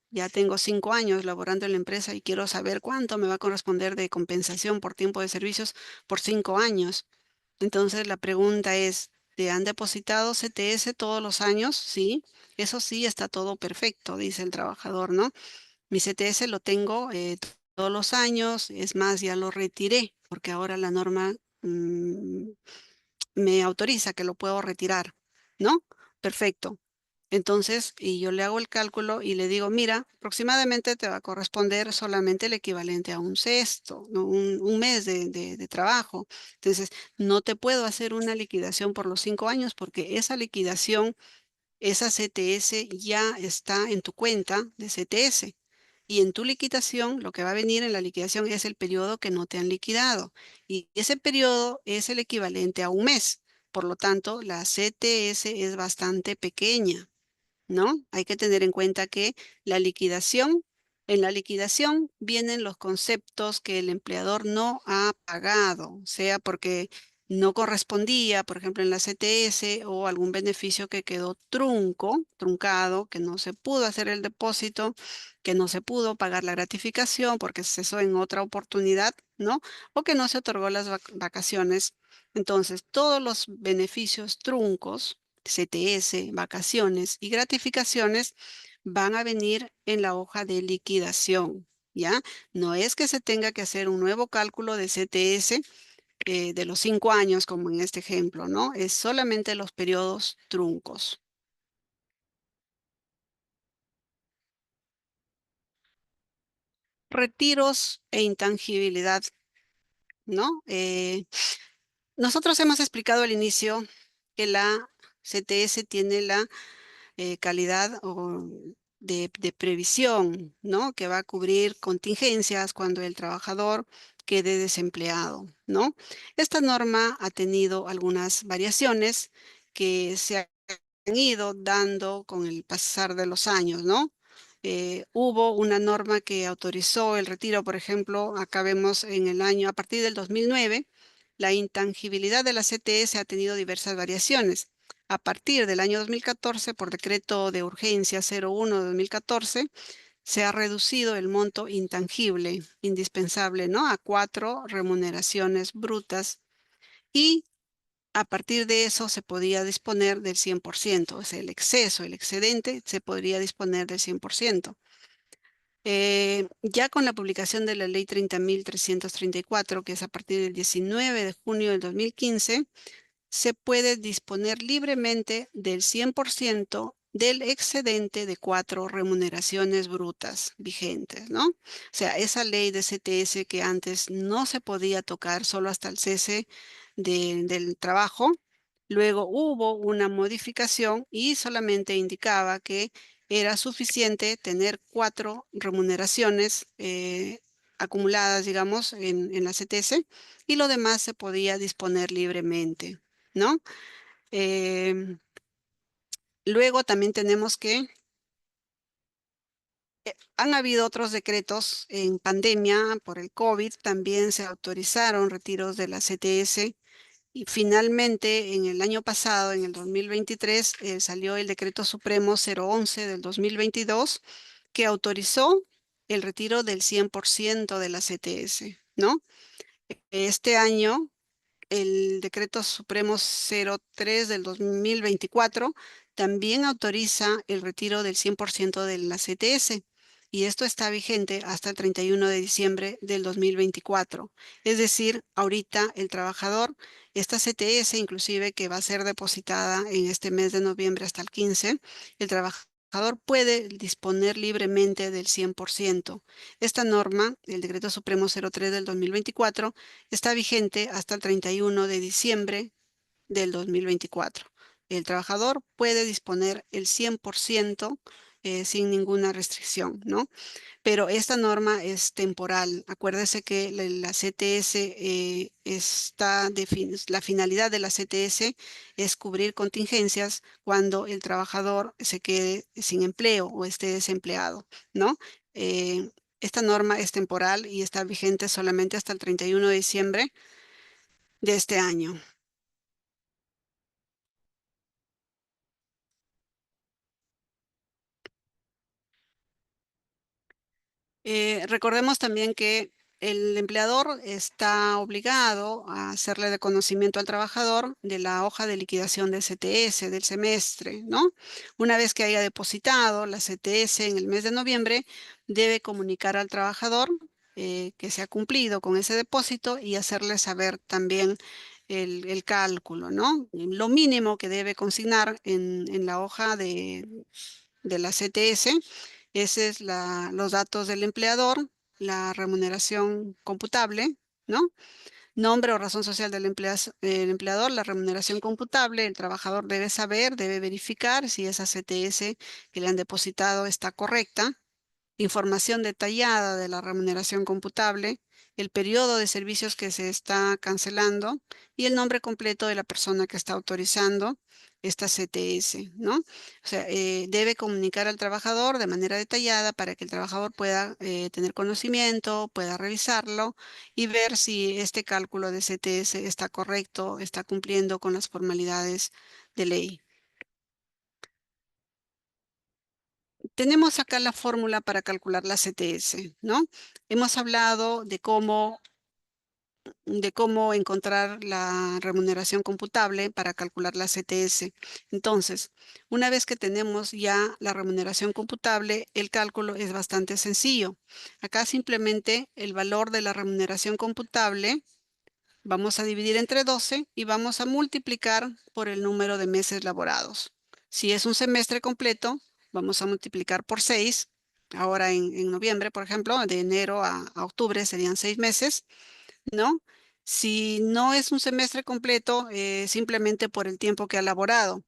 5 años laborando en la empresa y quiero saber cuánto me va a corresponder de compensación por tiempo de servicios por 5 años. Entonces la pregunta es, ¿te han depositado CTS todos los años? Sí, eso sí, está todo perfecto, dice el trabajador, ¿no? Mi CTS lo tengo todos los años, es más, ya lo retiré porque ahora la norma me autoriza que lo puedo retirar, ¿no? Perfecto. Entonces, y yo le hago el cálculo y le digo, mira, aproximadamente te va a corresponder solamente el equivalente a un sexto, ¿no? Un mes de trabajo. Entonces, no te puedo hacer una liquidación por los 5 años porque esa liquidación, esa CTS ya está en tu cuenta de CTS. Y en tu liquidación, lo que va a venir en la liquidación es el periodo que no te han liquidado. Y ese periodo es el equivalente a un mes. Por lo tanto, la CTS es bastante pequeña, ¿no? Hay que tener en cuenta que en la liquidación vienen los conceptos que el empleador no ha pagado, sea porque no correspondía, por ejemplo, en la CTS o algún beneficio que quedó truncado, que no se pudo hacer el depósito, que no se pudo pagar la gratificación porque cesó en otra oportunidad, ¿no? O que no se otorgó las vacaciones. Entonces, todos los beneficios truncos, CTS, vacaciones y gratificaciones van a venir en la hoja de liquidación, ¿ya? No es que se tenga que hacer un nuevo cálculo de CTS de los 5 años, como en este ejemplo, ¿no? Es solamente los periodos truncos. Retiros e intangibilidad, ¿no? Nosotros hemos explicado al inicio que la CTS tiene la calidad de previsión, ¿no? Que va a cubrir contingencias cuando el trabajador quede desempleado, ¿no? Esta norma ha tenido algunas variaciones que se han ido dando con el pasar de los años, ¿no? Hubo una norma que autorizó el retiro, por ejemplo, acá vemos en el año, a partir del 2009, la intangibilidad de la CTS ha tenido diversas variaciones. A partir del año 2014, por decreto de urgencia 01 de 2014, se ha reducido el monto intangible indispensable, ¿no? A 4 remuneraciones brutas y a partir de eso se podía disponer del 100%, o sea, el exceso, el excedente, se podría disponer del 100%. Ya con la publicación de la ley 30.334, que es a partir del 19 de junio del 2015, se puede disponer libremente del 100% del excedente de 4 remuneraciones brutas vigentes, ¿no? O sea, esa ley de CTS que antes no se podía tocar solo hasta el cese del trabajo, luego hubo una modificación y solamente indicaba que era suficiente tener 4 remuneraciones acumuladas, digamos, en la CTS y lo demás se podía disponer libremente, ¿no? Luego también tenemos que han habido otros decretos en pandemia por el COVID, también se autorizaron retiros de la CTS y finalmente en el año pasado, en el 2023, salió el decreto supremo 011 del 2022 que autorizó el retiro del 100% de la CTS, ¿no? Este año el decreto supremo 03 del 2024 también autoriza el retiro del 100% de la CTS y esto está vigente hasta el 31 de diciembre del 2024. Es decir, ahorita el trabajador, esta CTS inclusive que va a ser depositada en este mes de noviembre hasta el 15, el trabajador trabajador puede disponer libremente del 100%. Esta norma, el Decreto Supremo 03 del 2024, está vigente hasta el 31 de diciembre del 2024. El trabajador puede disponer el 100% sin ninguna restricción, ¿no? Pero esta norma es temporal. Acuérdese que la CTS la finalidad de la CTS es cubrir contingencias cuando el trabajador se quede sin empleo o esté desempleado, ¿no? Esta norma es temporal y está vigente solamente hasta el 31 de diciembre de este año. Recordemos también que el empleador está obligado a hacerle de conocimiento al trabajador de la hoja de liquidación del CTS del semestre, ¿no? Una vez que haya depositado la CTS en el mes de noviembre, debe comunicar al trabajador que se ha cumplido con ese depósito y hacerle saber también el cálculo, ¿no? Lo mínimo que debe consignar en la hoja de la CTS. Ese es los datos del empleador, la remuneración computable, ¿no? Nombre o razón social del empleador, la remuneración computable, el trabajador debe saber, debe verificar si esa CTS que le han depositado está correcta. Información detallada de la remuneración computable, el periodo de servicios que se está cancelando y el nombre completo de la persona que está autorizando esta CTS, ¿no? O sea, debe comunicar al trabajador de manera detallada para que el trabajador pueda tener conocimiento, pueda revisarlo y ver si este cálculo de CTS está correcto, está cumpliendo con las formalidades de ley. Tenemos acá la fórmula para calcular la CTS, ¿no? Hemos hablado de cómo encontrar la remuneración computable para calcular la CTS. Entonces, una vez que tenemos ya la remuneración computable, el cálculo es bastante sencillo. Acá simplemente el valor de la remuneración computable vamos a dividir entre 12 y vamos a multiplicar por el número de meses laborados. Si es un semestre completo, vamos a multiplicar por 6. Ahora en noviembre, por ejemplo, de enero a octubre serían 6 meses, ¿no? Si no es un semestre completo, simplemente por el tiempo que ha laborado.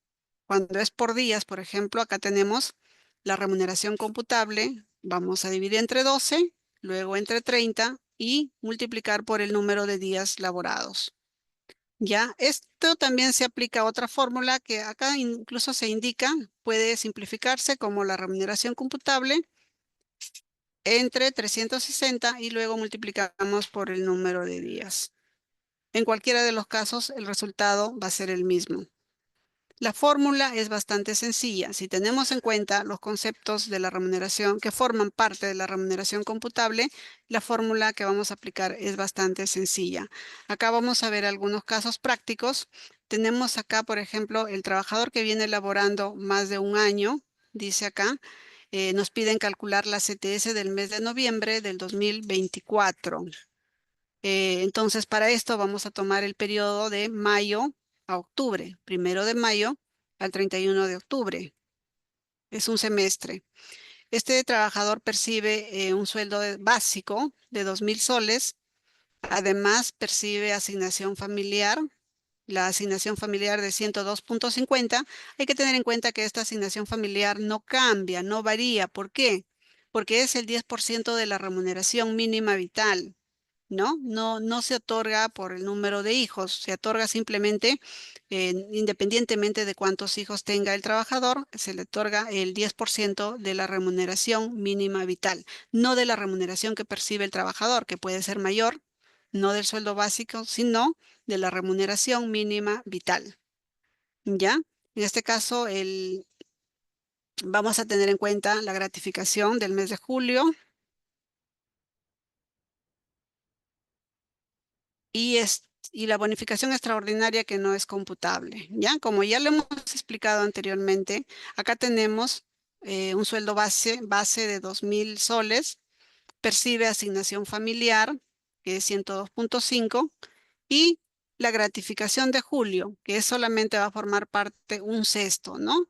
Cuando es por días, por ejemplo, acá tenemos la remuneración computable. Vamos a dividir entre 12, luego entre 30 y multiplicar por el número de días laborados. Ya, esto también se aplica a otra fórmula que acá incluso se indica, puede simplificarse como la remuneración computable entre 360 y luego multiplicamos por el número de días. En cualquiera de los casos, el resultado va a ser el mismo. La fórmula es bastante sencilla. Si tenemos en cuenta los conceptos de la remuneración que forman parte de la remuneración computable, la fórmula que vamos a aplicar es bastante sencilla. Acá vamos a ver algunos casos prácticos. Tenemos acá, por ejemplo, el trabajador que viene laborando más de un año, dice acá, nos piden calcular la CTS del mes de noviembre del 2024. Entonces, para esto vamos a tomar el periodo de mayo a octubre, 1 de mayo al 31 de octubre. Es un semestre. Este trabajador percibe un sueldo básico de 2,000 soles. Además, percibe asignación familiar. La asignación familiar de 102.50. Hay que tener en cuenta que esta asignación familiar no cambia, no varía. ¿Por qué? Porque es el 10% de la remuneración mínima vital. No se otorga por el número de hijos, se otorga simplemente, independientemente de cuántos hijos tenga el trabajador, se le otorga el 10% de la remuneración mínima vital, no de la remuneración que percibe el trabajador, que puede ser mayor, no del sueldo básico, sino de la remuneración mínima vital. ¿Ya? En este caso, vamos a tener en cuenta la gratificación del mes de julio, y la bonificación extraordinaria que no es computable, ¿ya? Como ya lo hemos explicado anteriormente, acá tenemos un sueldo base de 2,000 soles, percibe asignación familiar, que es 102.5, y la gratificación de julio, que solamente va a formar parte un sexto, ¿no?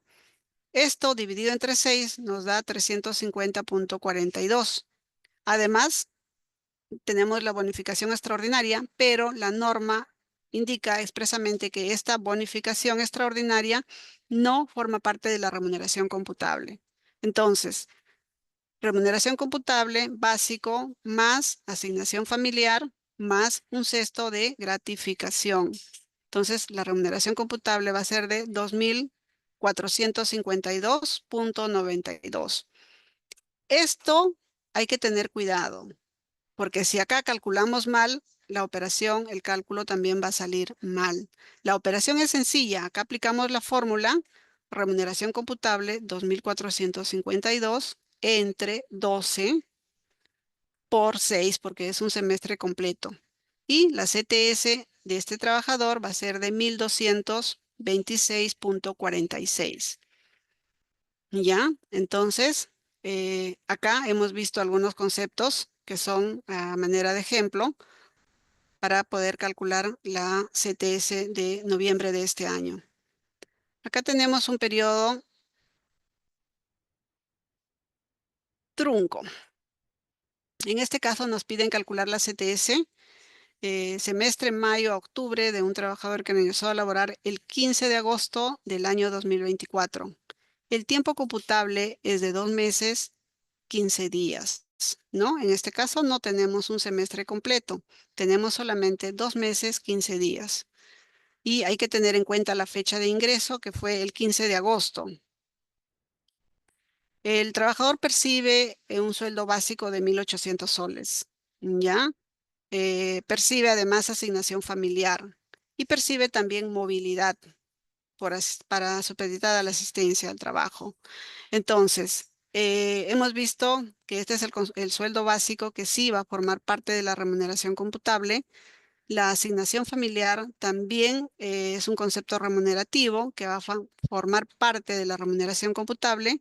Esto dividido entre 6 nos da 350.42. Además, tenemos la bonificación extraordinaria, pero la norma indica expresamente que esta bonificación extraordinaria no forma parte de la remuneración computable. Entonces, remuneración computable básico más asignación familiar más un cesto de gratificación. Entonces, la remuneración computable va a ser de 2.452.92. Esto hay que tener cuidado, porque si acá calculamos mal, la operación, el cálculo también va a salir mal. La operación es sencilla. Acá aplicamos la fórmula remuneración computable 2.452 entre 12 por 6, porque es un semestre completo. Y la CTS de este trabajador va a ser de 1.226.46. ¿Ya? Entonces, acá hemos visto algunos conceptos que son a manera de ejemplo para poder calcular la CTS de noviembre de este año. Acá tenemos un periodo trunco. En este caso nos piden calcular la CTS semestre mayo a octubre de un trabajador que ingresó a laborar el 15 de agosto del año 2024. El tiempo computable es de 2 meses, 15 días, ¿no? En este caso no tenemos un semestre completo, tenemos solamente 2 meses, 15 días. Y hay que tener en cuenta la fecha de ingreso, que fue el 15 de agosto. El trabajador percibe un sueldo básico de 1.800 soles, ¿ya? Percibe además asignación familiar y percibe también movilidad para supeditada a la asistencia al trabajo. Entonces, hemos visto que este es el sueldo básico que sí va a formar parte de la remuneración computable. La asignación familiar también es un concepto remunerativo que va a formar parte de la remuneración computable.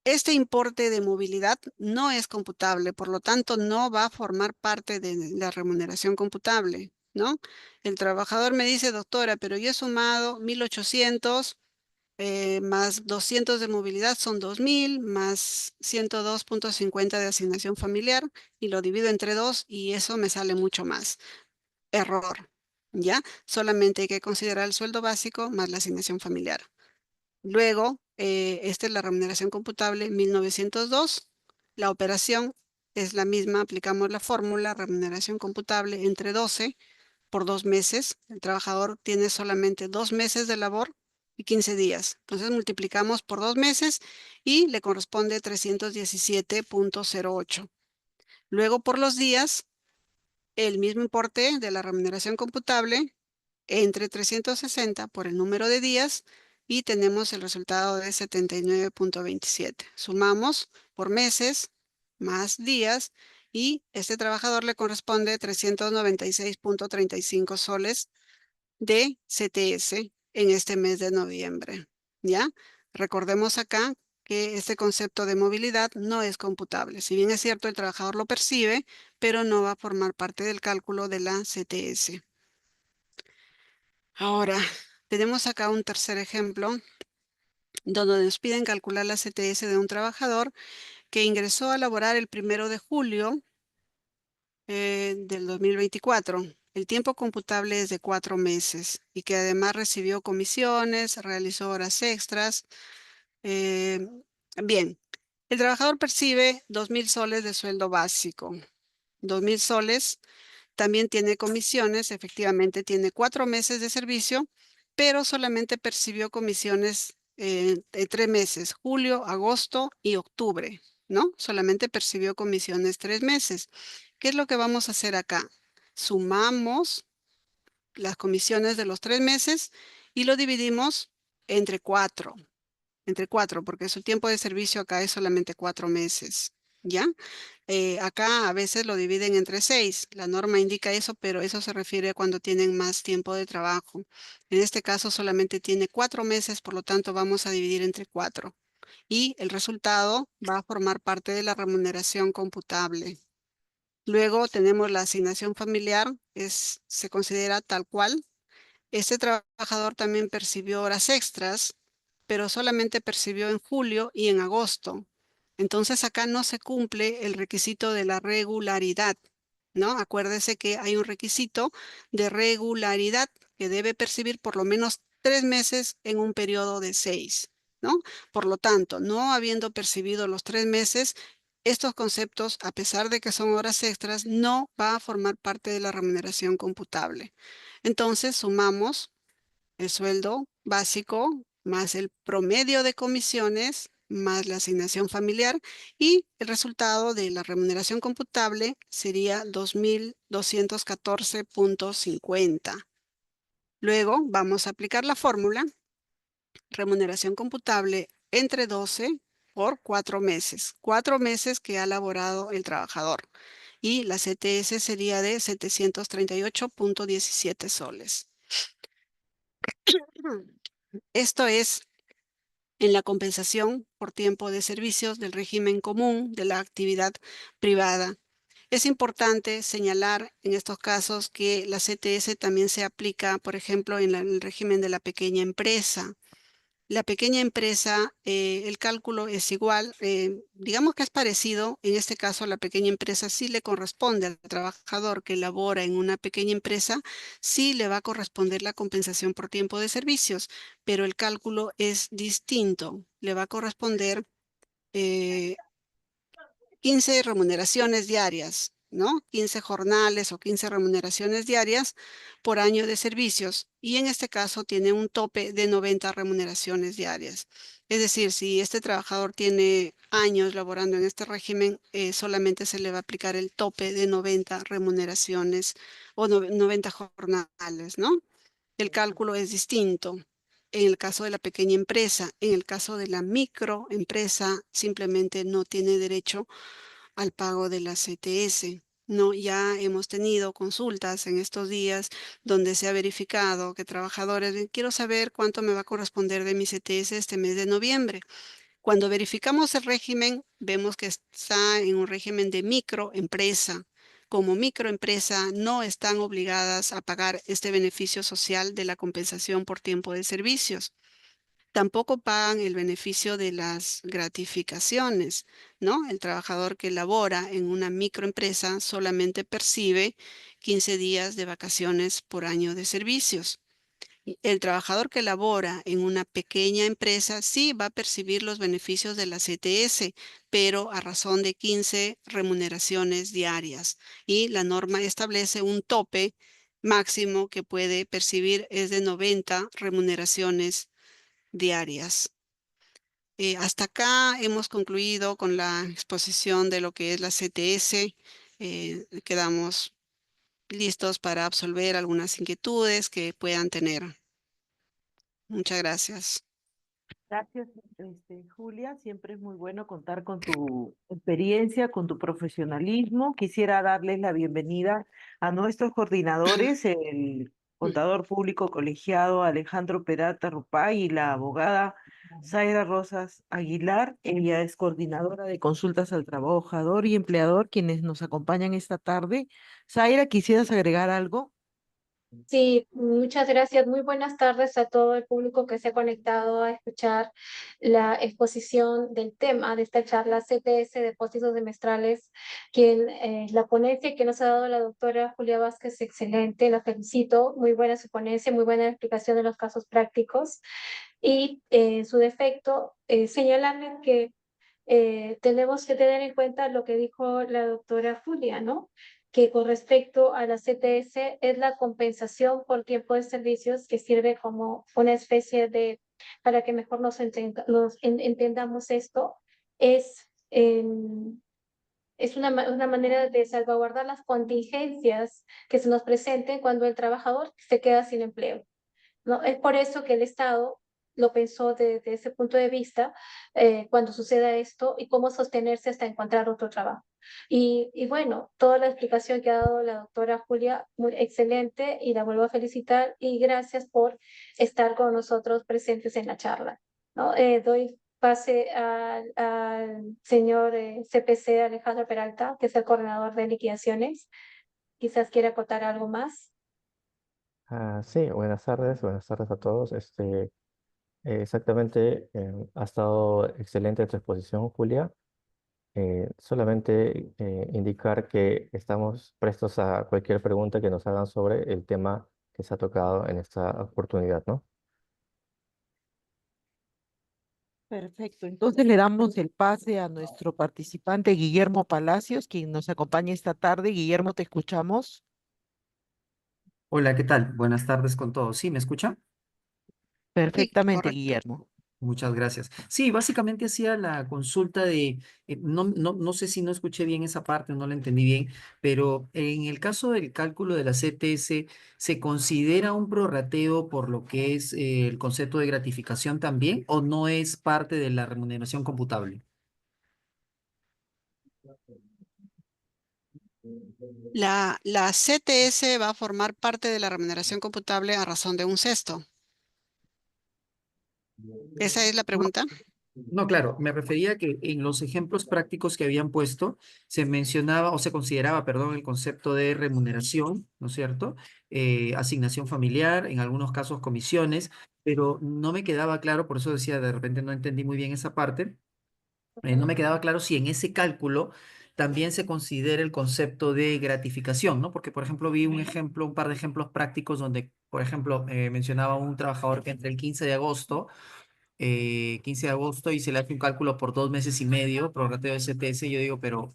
Este importe de movilidad no es computable, por lo tanto no va a formar parte de la remuneración computable, ¿no? El trabajador me dice, doctora, pero yo he sumado 1.800 más 200 de movilidad son 2.000, más 102.50 de asignación familiar y lo divido entre 2 y eso me sale mucho más. Error, ¿ya? Solamente hay que considerar el sueldo básico más la asignación familiar. Luego, esta es la remuneración computable 1902. La operación es la misma, aplicamos la fórmula remuneración computable entre 12 por 2 meses. El trabajador tiene solamente 2 meses de labor y 15 días. Entonces multiplicamos por 2 meses y le corresponde 317.08. Luego por los días, el mismo importe de la remuneración computable entre 360 por el número de días y tenemos el resultado de 79.27. Sumamos por meses más días y este trabajador le corresponde 396.35 soles de CTS en este mes de noviembre. ¿Ya? Recordemos acá que este concepto de movilidad no es computable. Si bien es cierto, el trabajador lo percibe, pero no va a formar parte del cálculo de la CTS. Ahora, tenemos acá un tercer ejemplo donde nos piden calcular la CTS de un trabajador que ingresó a laborar el 1 de julio del 2024. El tiempo computable es de 4 meses y que además recibió comisiones, realizó horas extras. Bien, el trabajador percibe 2.000 soles de sueldo básico. 2.000 soles. También tiene comisiones, efectivamente tiene 4 meses de servicio, pero solamente percibió comisiones de 3 meses, julio, agosto y octubre, ¿no? Solamente percibió comisiones 3 meses. ¿Qué es lo que vamos a hacer acá? Sumamos las comisiones de los 3 meses y lo dividimos entre 4. Entre 4, porque su tiempo de servicio acá es solamente 4 meses, ¿ya? Acá a veces lo dividen entre 6. La norma indica eso, pero eso se refiere a cuando tienen más tiempo de trabajo. En este caso solamente tiene 4 meses, por lo tanto vamos a dividir entre 4. Y el resultado va a formar parte de la remuneración computable. Luego tenemos la asignación familiar, se considera tal cual. Este trabajador también percibió horas extras pero solamente percibió en julio y en agosto. Entonces acá no se cumple el requisito de la regularidad, ¿no? Acuérdese que hay un requisito de regularidad que debe percibir por lo menos 3 meses en un periodo de 6, ¿no? Por lo tanto, no habiendo percibido los 3 meses, estos conceptos, a pesar de que son horas extras, no va a formar parte de la remuneración computable. Entonces, sumamos el sueldo básico más el promedio de comisiones más la asignación familiar y el resultado de la remuneración computable sería 2.214.50. Luego vamos a aplicar la fórmula remuneración computable entre 12 por 4 meses. 4 meses que ha laborado el trabajador. Y la CTS sería de 738.17 soles. Esto es en la compensación por tiempo de servicios del régimen común de la actividad privada. Es importante señalar en estos casos que la CTS también se aplica, por ejemplo, en el régimen de la pequeña empresa. La pequeña empresa, el cálculo es igual, digamos que es parecido. En este caso, a la pequeña empresa sí le corresponde al trabajador que labora en una pequeña empresa, sí le va a corresponder la compensación por tiempo de servicios, pero el cálculo es distinto. Le va a corresponder 15 remuneraciones diarias, ¿no? 15 jornales o 15 remuneraciones diarias por año de servicios. Y en este caso tiene un tope de 90 remuneraciones diarias. Es decir, si este trabajador tiene años laborando en este régimen, solamente se le va a aplicar el tope de 90 remuneraciones o 90 jornales, ¿no? El cálculo es distinto. En el caso de la pequeña empresa, en el caso de la microempresa, simplemente no tiene derecho al pago de la CTS. No, ya hemos tenido consultas en estos días donde se ha verificado que trabajadores, quiero saber cuánto me va a corresponder de mi CTS este mes de noviembre. Cuando verificamos el régimen, vemos que está en un régimen de microempresa. Como microempresa no están obligadas a pagar este beneficio social de la compensación por tiempo de servicios. Tampoco pagan el beneficio de las gratificaciones, ¿no? El trabajador que labora en una microempresa solamente percibe 15 días de vacaciones por año de servicios. El trabajador que labora en una pequeña empresa sí va a percibir los beneficios de la CTS, pero a razón de 15 remuneraciones diarias. Y la norma establece un tope máximo que puede percibir es de 90 remuneraciones diarias. Hasta acá hemos concluido con la exposición de lo que es la CTS. Quedamos listos para absolver algunas inquietudes que puedan tener. Muchas gracias. Gracias, Julia. Siempre es muy bueno contar con tu experiencia, con tu profesionalismo. Quisiera darles la bienvenida a nuestros coordinadores, el contador público colegiado Alejandro Peralta Rupay y la abogada Zaira Rosas Aguilar. Ella es coordinadora de consultas al trabajador y empleador, quienes nos acompañan esta tarde. Zaira, ¿quisieras agregar algo? Sí, muchas gracias. Muy buenas tardes a todo el público que se ha conectado a escuchar la exposición del tema de esta charla CTS, Depósitos Semestrales, la ponencia que nos ha dado la doctora Julia Vázquez, excelente, la felicito, muy buena su ponencia, muy buena explicación de los casos prácticos y en su defecto, señalarles que tenemos que tener en cuenta lo que dijo la doctora Julia, ¿no? Que con respecto a la CTS es la compensación por tiempo de servicios que sirve como una especie de, para que mejor entendamos esto, es, es una manera de salvaguardar las contingencias que se nos presenten cuando el trabajador se queda sin empleo, ¿no? Es por eso que el Estado lo pensó desde ese punto de vista cuando suceda esto y cómo sostenerse hasta encontrar otro trabajo. Y bueno, toda la explicación que ha dado la doctora Julia, muy excelente y la vuelvo a felicitar y gracias por estar con nosotros presentes en la charla, ¿no? Doy pase al señor CPC Alejandro Peralta, que es el coordinador de liquidaciones. Quizás quiera acotar algo más. Sí, buenas tardes a todos. exactamente, ha estado excelente tu exposición, Julia. Solamente indicar que estamos prestos a cualquier pregunta que nos hagan sobre el tema que se ha tocado en esta oportunidad, ¿no? Perfecto, entonces le damos el pase a nuestro participante Guillermo Palacios, quien nos acompaña esta tarde. Guillermo, te escuchamos. Hola, ¿qué tal? Buenas tardes con todos. ¿Sí, me escucha? Sí, Perfectamente, correcto. Guillermo. Muchas gracias. Sí, básicamente hacía la consulta de, no sé si no escuché bien esa parte, no la entendí bien, pero en el caso del cálculo de la CTS, ¿se considera un prorrateo por lo que es el concepto de gratificación también o no es parte de la remuneración computable? La CTS va a formar parte de la remuneración computable a razón de un sexto. ¿Esa es la pregunta? No, claro, me refería a que en los ejemplos prácticos que habían puesto se mencionaba o se consideraba, perdón, el concepto de remuneración, ¿no es cierto? Asignación familiar, en algunos casos comisiones, pero no me quedaba claro, por eso decía, de repente no entendí muy bien esa parte, no me quedaba claro si en ese cálculo también se considera el concepto de gratificación, ¿no? Porque, por ejemplo, vi un ejemplo, un par de ejemplos prácticos donde, por ejemplo, mencionaba un trabajador que entre el 15 de agosto 15 de agosto y se le hace un cálculo por 2 meses y medio, prorrateo de CTS, yo digo, pero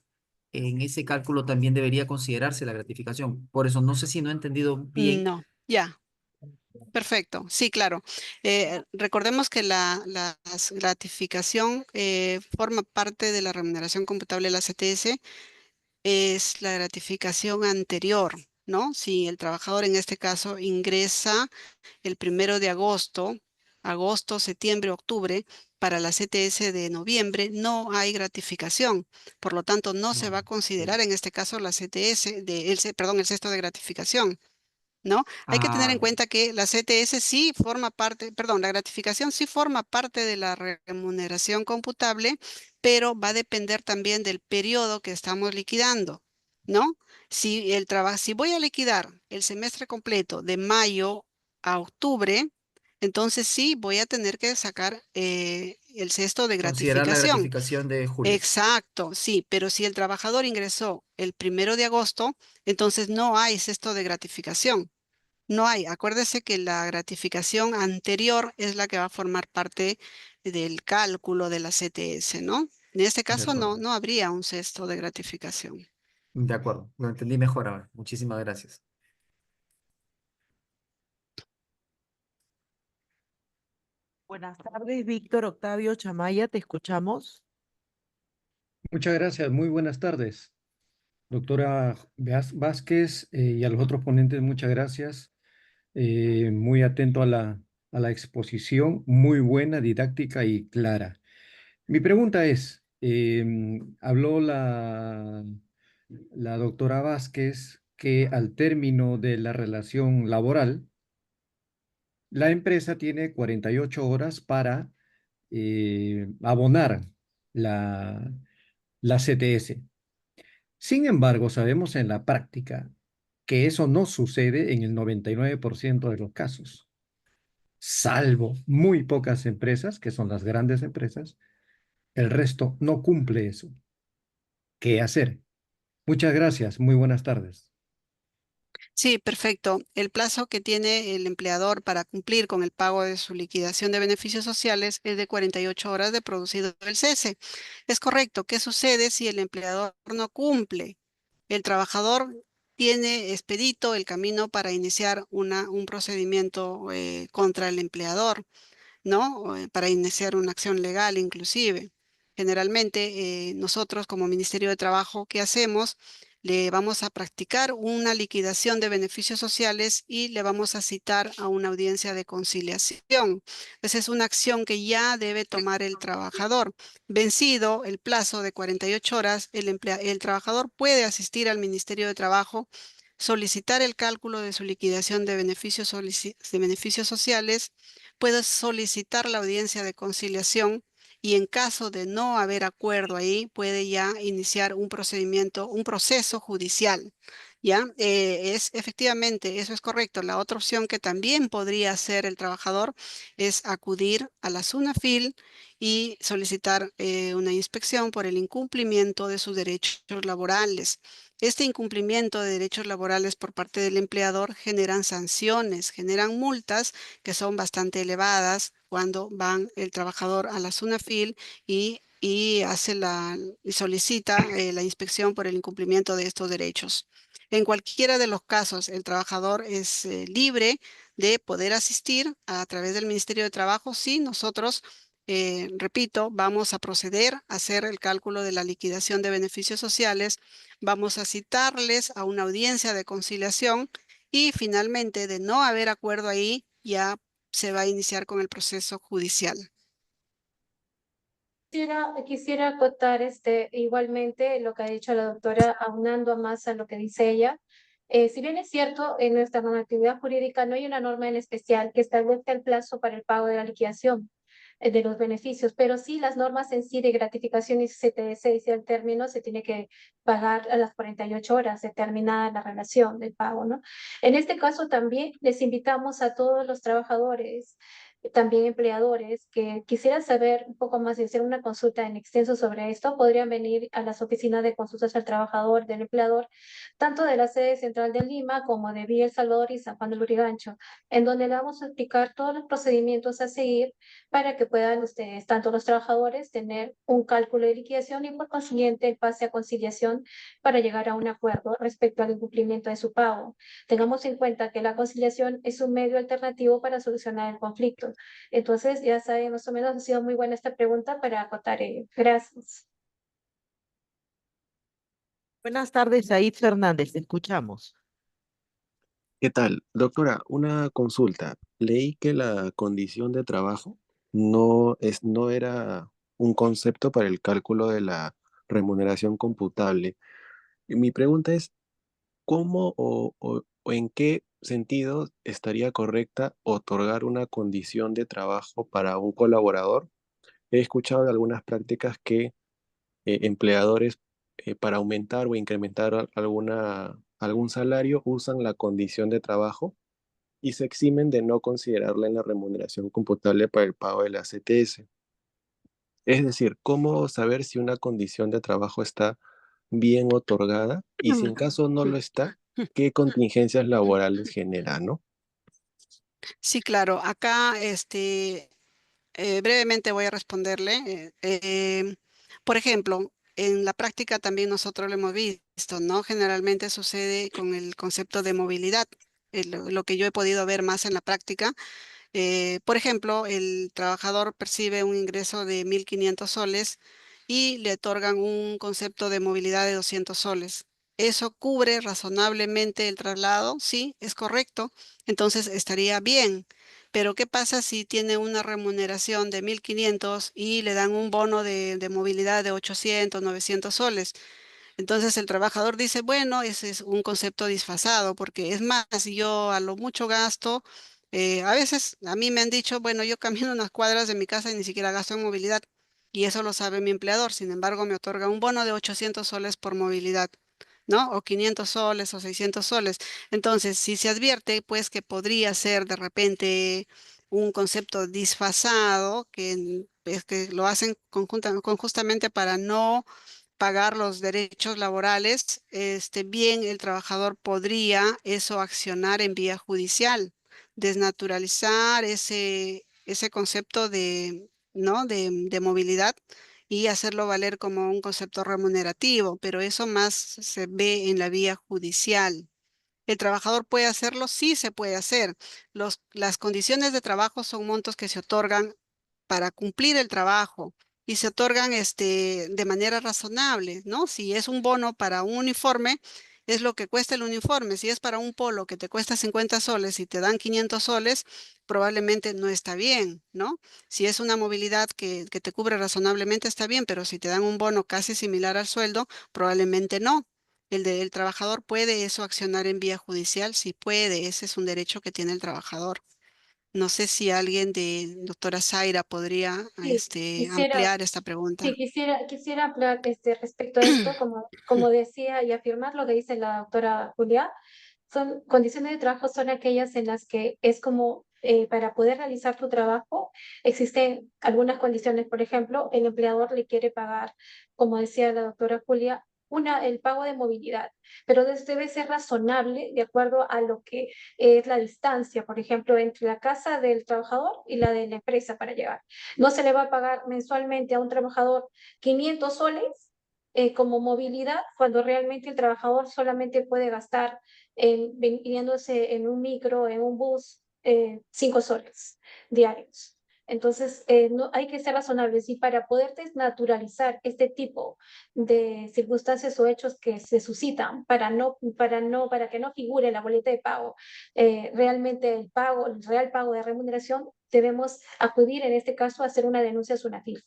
en ese cálculo también debería considerarse la gratificación. Por eso no sé si no he entendido bien. No, ya. Perfecto, sí, claro. Recordemos que la gratificación forma parte de la remuneración computable de la CTS, es la gratificación anterior, ¿no? Si el trabajador en este caso ingresa el 1 de agosto, agosto, septiembre, octubre, para la CTS de noviembre no hay gratificación. Por lo tanto, no se va a considerar en este caso la CTS, perdón, el cesto de gratificación. ¿No? Hay que tener Ah, en cuenta que la CTS sí forma parte, perdón, la gratificación sí forma parte de la remuneración computable, pero va a depender también del periodo que estamos liquidando, ¿no? Si voy a liquidar el semestre completo de mayo a octubre, entonces sí voy a tener que sacar el cesto de considerar la gratificación. gratificación de julio. Exacto, sí, pero si el trabajador ingresó el 1 de agosto, entonces no hay cesto de gratificación. No hay. Acuérdese que la gratificación anterior es la que va a formar parte del cálculo de la CTS, ¿no? En este De caso acuerdo. no habría un cesto de gratificación. De acuerdo, lo entendí mejor ahora. Muchísimas gracias. Buenas tardes, Víctor Octavio Chamaya, te escuchamos. Muchas gracias, muy buenas tardes. Doctora Vázquez y a los otros ponentes, muchas gracias. Muy atento a la exposición, muy buena, didáctica y clara. Mi pregunta es, habló la doctora Vázquez que al término de la relación laboral, la empresa tiene 48 horas para abonar la, la CTS. Sin embargo, sabemos en la práctica que eso no sucede en el 99% de los casos, salvo muy pocas empresas, que son las grandes empresas, el resto no cumple eso. ¿Qué hacer? Muchas gracias, muy buenas tardes. Sí, perfecto. El plazo que tiene el empleador para cumplir con el pago de su liquidación de beneficios sociales es de 48 horas de producido el cese. Es correcto. ¿Qué sucede si el empleador no cumple? El trabajador tiene expedito el camino para iniciar un procedimiento contra el empleador, ¿no? Para iniciar una acción legal inclusive. Generalmente nosotros como Ministerio de Trabajo, ¿qué hacemos? Le vamos a practicar una liquidación de beneficios sociales y le vamos a citar a una audiencia de conciliación. Esa es una acción que ya debe tomar el trabajador. Vencido el plazo de 48 horas, el trabajador puede asistir al Ministerio de Trabajo, solicitar el cálculo de su liquidación de beneficios sociales, puede solicitar la audiencia de conciliación y en caso de no haber acuerdo ahí, puede ya iniciar un procedimiento, un proceso judicial. ¿Ya? Es efectivamente, eso es correcto. La otra opción que también podría hacer el trabajador es acudir a la SUNAFIL y solicitar una inspección por el incumplimiento de sus derechos laborales. Este incumplimiento de derechos laborales por parte del empleador generan sanciones, generan multas que son bastante elevadas cuando van el trabajador a la SUNAFIL y y solicita la inspección por el incumplimiento de estos derechos. En cualquiera de los casos, el trabajador es libre de poder asistir a través del Ministerio de Trabajo si nosotros, repito, vamos a proceder a hacer el cálculo de la liquidación de beneficios sociales, vamos a citarles a una audiencia de conciliación y finalmente, de no haber acuerdo ahí, ya se va a iniciar con el proceso judicial. Quisiera acotar igualmente lo que ha dicho la doctora, aunando más a lo que dice ella. Si bien es cierto, en nuestra normatividad jurídica no hay una norma en especial que establezca el plazo para el pago de la liquidación de los beneficios, pero sí las normas en sí de gratificación y CTS dice el término, se tiene que pagar a las 48 horas determinada la relación del pago, ¿no? En este caso también les invitamos a todos los trabajadores, también empleadores, que quisieran saber un poco más y hacer una consulta en extenso sobre esto, podrían venir a las oficinas de consultas al trabajador, del empleador, tanto de la sede central de Lima como de Villa El Salvador y San Juan del Lurigancho, en donde le vamos a explicar todos los procedimientos a seguir para que puedan ustedes, tanto los trabajadores, tener un cálculo de liquidación y por consiguiente el pase a conciliación para llegar a un acuerdo respecto al incumplimiento de su pago. Tengamos en cuenta que la conciliación es un medio alternativo para solucionar el conflicto. Entonces, ya saben, más o menos ha sido muy buena esta pregunta para acotar ello. Gracias. Buenas tardes, Said Fernández, te escuchamos. ¿Qué tal? Doctora, una consulta. Leí que la condición de trabajo no era un concepto para el cálculo de la remuneración computable. Y mi pregunta es, ¿cómo o en qué sentido estaría correcta otorgar una condición de trabajo para un colaborador? He escuchado de algunas prácticas que empleadores para aumentar o incrementar algún salario usan la condición de trabajo y se eximen de no considerarla en la remuneración computable para el pago de la CTS. Es decir, ¿cómo saber si una condición de trabajo está bien otorgada? Y si en caso no lo está, ¿qué contingencias laborales genera, no? Sí, claro. Acá, brevemente voy a responderle. Por ejemplo, en la práctica también nosotros lo hemos visto, ¿no? Generalmente sucede con el concepto de movilidad, lo que yo he podido ver más en la práctica. Por ejemplo, el trabajador percibe un ingreso de 1.500 soles y le otorgan un concepto de movilidad de 200 soles. ¿Eso cubre razonablemente el traslado? Sí, es correcto. Entonces estaría bien. Pero ¿qué pasa si tiene una remuneración de 1.500 y le dan un bono de movilidad de 800, 900 soles? Entonces el trabajador dice, bueno, ese es un concepto disfrazado, porque es más, si yo a lo mucho gasto, a veces a mí me han dicho, bueno, yo camino unas cuadras de mi casa y ni siquiera gasto en movilidad, y eso lo sabe mi empleador, sin embargo me otorga un bono de 800 soles por movilidad, ¿no? O 500 soles o 600 soles. Entonces, si se advierte, pues que podría ser de repente un concepto disfrazado, que es que lo hacen justamente para no pagar los derechos laborales, bien el trabajador podría eso accionar en vía judicial, desnaturalizar ese concepto de, ¿no? de movilidad y hacerlo valer como un concepto remunerativo, pero eso más se ve en la vía judicial. ¿El trabajador puede hacerlo? Sí, se puede hacer. Las condiciones de trabajo son montos que se otorgan para cumplir el trabajo y se otorgan de manera razonable, ¿no? Si es un bono para un uniforme, es lo que cuesta el uniforme. Si es para un polo que te cuesta 50 soles y te dan 500 soles, probablemente no está bien, ¿no? Si es una movilidad que te cubre razonablemente, está bien, pero si te dan un bono casi similar al sueldo, probablemente no. El trabajador puede eso accionar en vía judicial, sí puede, ese es un derecho que tiene el trabajador. No sé si alguien de doctora Zaira podría Sí, quisiera, ampliar esta sí, pregunta. quisiera hablar respecto a esto, como decía, y afirmar lo que dice la doctora Julia. Son condiciones de trabajo son aquellas en las que es como para poder realizar tu trabajo, existen algunas condiciones. Por ejemplo, el empleador le quiere pagar, como decía la doctora Julia, el pago de movilidad, pero debe ser razonable de acuerdo a lo que es la distancia, por ejemplo, entre la casa del trabajador y la de la empresa para llegar. No se le va a pagar mensualmente a un trabajador 500 soles como movilidad, cuando realmente el trabajador solamente puede gastar viniéndose en un micro, en un bus, 5 soles diarios. Entonces, no, hay que ser razonables y para poder desnaturalizar este tipo de circunstancias o hechos que se suscitan para que no figure la boleta de pago, realmente el real pago de remuneración, debemos acudir en este caso a hacer una denuncia a SUNAFIL.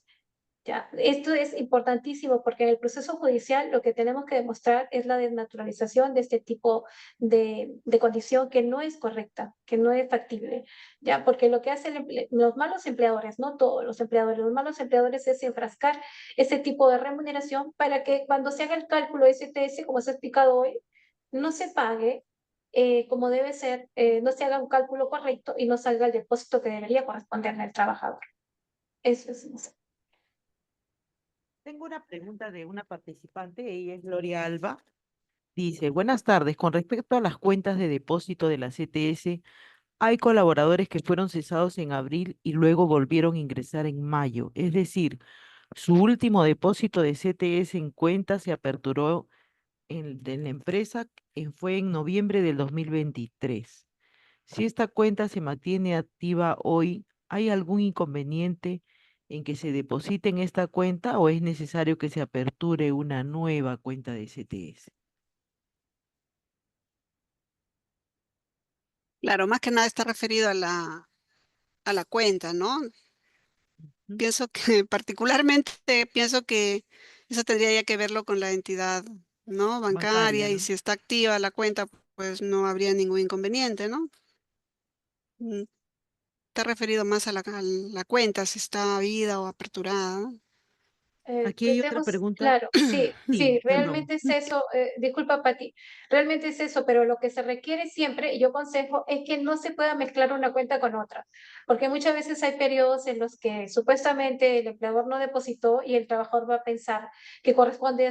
Ya, esto es importantísimo porque en el proceso judicial lo que tenemos que demostrar es la desnaturalización de este tipo de condición que no es correcta, que no es factible, ya, porque lo que hacen los malos empleadores, no todos los empleadores, los malos empleadores es enfrascar ese tipo de remuneración para que cuando se haga el cálculo de STS, como se ha explicado hoy, no se pague como debe ser, no se haga un cálculo correcto y no salga el depósito que debería corresponderle al trabajador. Eso es. Tengo una pregunta de una participante, ella es Gloria Alba. Dice, buenas tardes, con respecto a las cuentas de depósito de la CTS, hay colaboradores que fueron cesados en abril y luego volvieron a ingresar en mayo. Es decir, su último depósito de CTS en cuenta se aperturó de la empresa fue en noviembre del 2023. Si esta cuenta se mantiene activa hoy, ¿hay algún inconveniente en que se deposite en esta cuenta o es necesario que se aperture una nueva cuenta de CTS? Claro, más que nada está referido a la cuenta, ¿no? Pienso que particularmente pienso que eso tendría ya que verlo con la entidad, ¿no? Bancaria, Bancaria, y ¿no? si está activa la cuenta, pues no habría ningún inconveniente, ¿no? Mm, Está referido más a la cuenta, si está vida o aperturada, ¿no? Aquí hay otra pregunta. Claro, sí, Sí, sí, perdón. realmente es eso, disculpa Pati, realmente es eso, pero lo que se requiere siempre, y yo aconsejo, es que no se pueda mezclar una cuenta con otra, porque muchas veces hay periodos en los que supuestamente el empleador no depositó y el trabajador va a pensar que corresponde a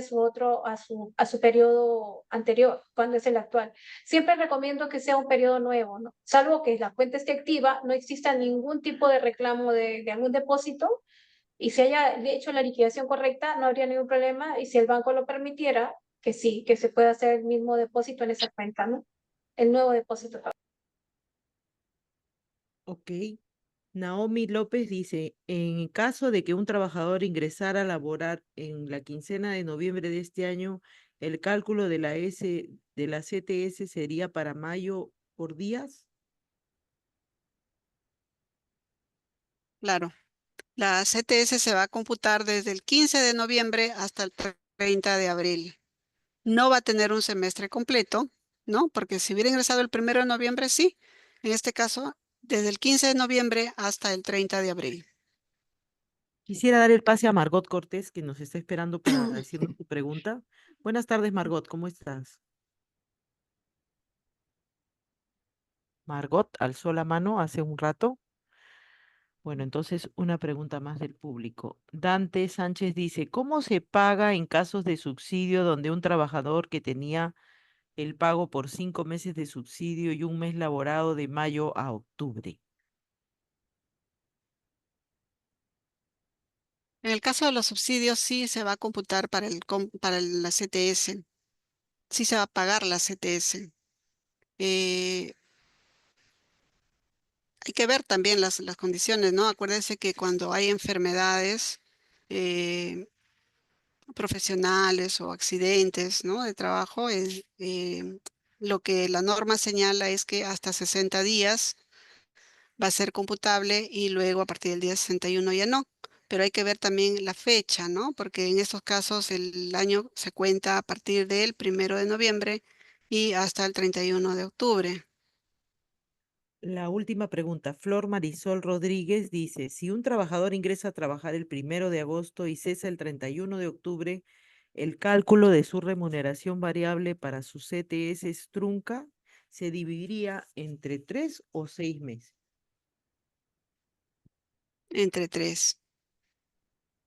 a su periodo anterior, cuando es el actual. Siempre recomiendo que sea un periodo nuevo, ¿no? Salvo que la cuenta esté activa, no exista ningún tipo de reclamo de algún depósito y si haya hecho la liquidación correcta, no habría ningún problema. Y si el banco lo permitiera, que sí, que se pueda hacer el mismo depósito en esa cuenta, ¿no? El nuevo depósito. Ok. Naomi López dice, en caso de que un trabajador ingresara a laborar en la quincena de noviembre de este año, el cálculo de de la CTS sería para mayo por días. Claro, la CTS se va a computar desde el 15 de noviembre hasta el 30 de abril. No va a tener un semestre completo, ¿no? Porque si hubiera ingresado el 1 de noviembre, sí. En este caso, desde el 15 de noviembre hasta el 30 de abril. Quisiera dar el pase a Margot Cortés, que nos está esperando para decirnos su pregunta. Buenas tardes, Margot, ¿cómo estás? Margot alzó la mano hace un rato. Bueno, entonces una pregunta más del público. Dante Sánchez dice, ¿cómo se paga en casos de subsidio donde un trabajador que tenía el pago por 5 meses de subsidio y un mes laborado de mayo a octubre? En el caso de los subsidios, sí se va a computar para la CTS. Sí se va a pagar la CTS. Eh, Hay que ver también las condiciones, ¿no? Acuérdense que cuando hay enfermedades eh, profesionales o accidentes, ¿no? De trabajo, lo que la norma señala es que hasta 60 días va a ser computable y luego a partir del día 61 ya no. Pero hay que ver también la fecha, ¿no? Porque en estos casos el año se cuenta a partir del 1 de noviembre y hasta el 31 de octubre. La última pregunta, Flor Marisol Rodríguez dice, si un trabajador ingresa a trabajar el 1 de agosto y cesa el 31 de octubre, el cálculo de su remuneración variable para su CTS es trunca, se dividiría entre 3 o 6 meses. Entre 3,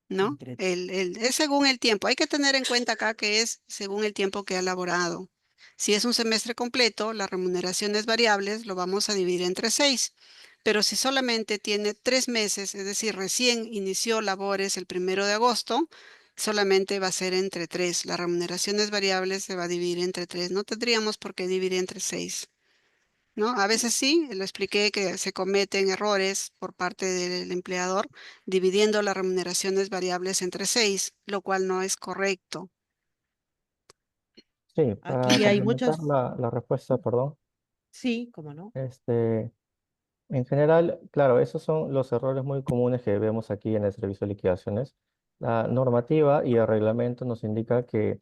¿no? Entre Es según el tiempo. Hay que tener en cuenta acá que es según el tiempo que ha laborado. Si es un semestre completo, las remuneraciones variables lo vamos a dividir entre 6. Pero si solamente tiene 3 meses, es decir, recién inició labores el 1 de agosto, solamente va a ser entre 3. Las remuneraciones variables se va a dividir entre 3. No tendríamos por qué dividir entre 6. ¿No? A veces sí, lo expliqué que se cometen errores por parte del empleador dividiendo las remuneraciones variables entre 6, lo cual no es correcto. Sí, para Aquí hay complementar muchas, la respuesta, perdón. sí, cómo no. En general, claro, esos son los errores muy comunes que vemos aquí en el servicio de liquidaciones. La normativa y el reglamento nos indica que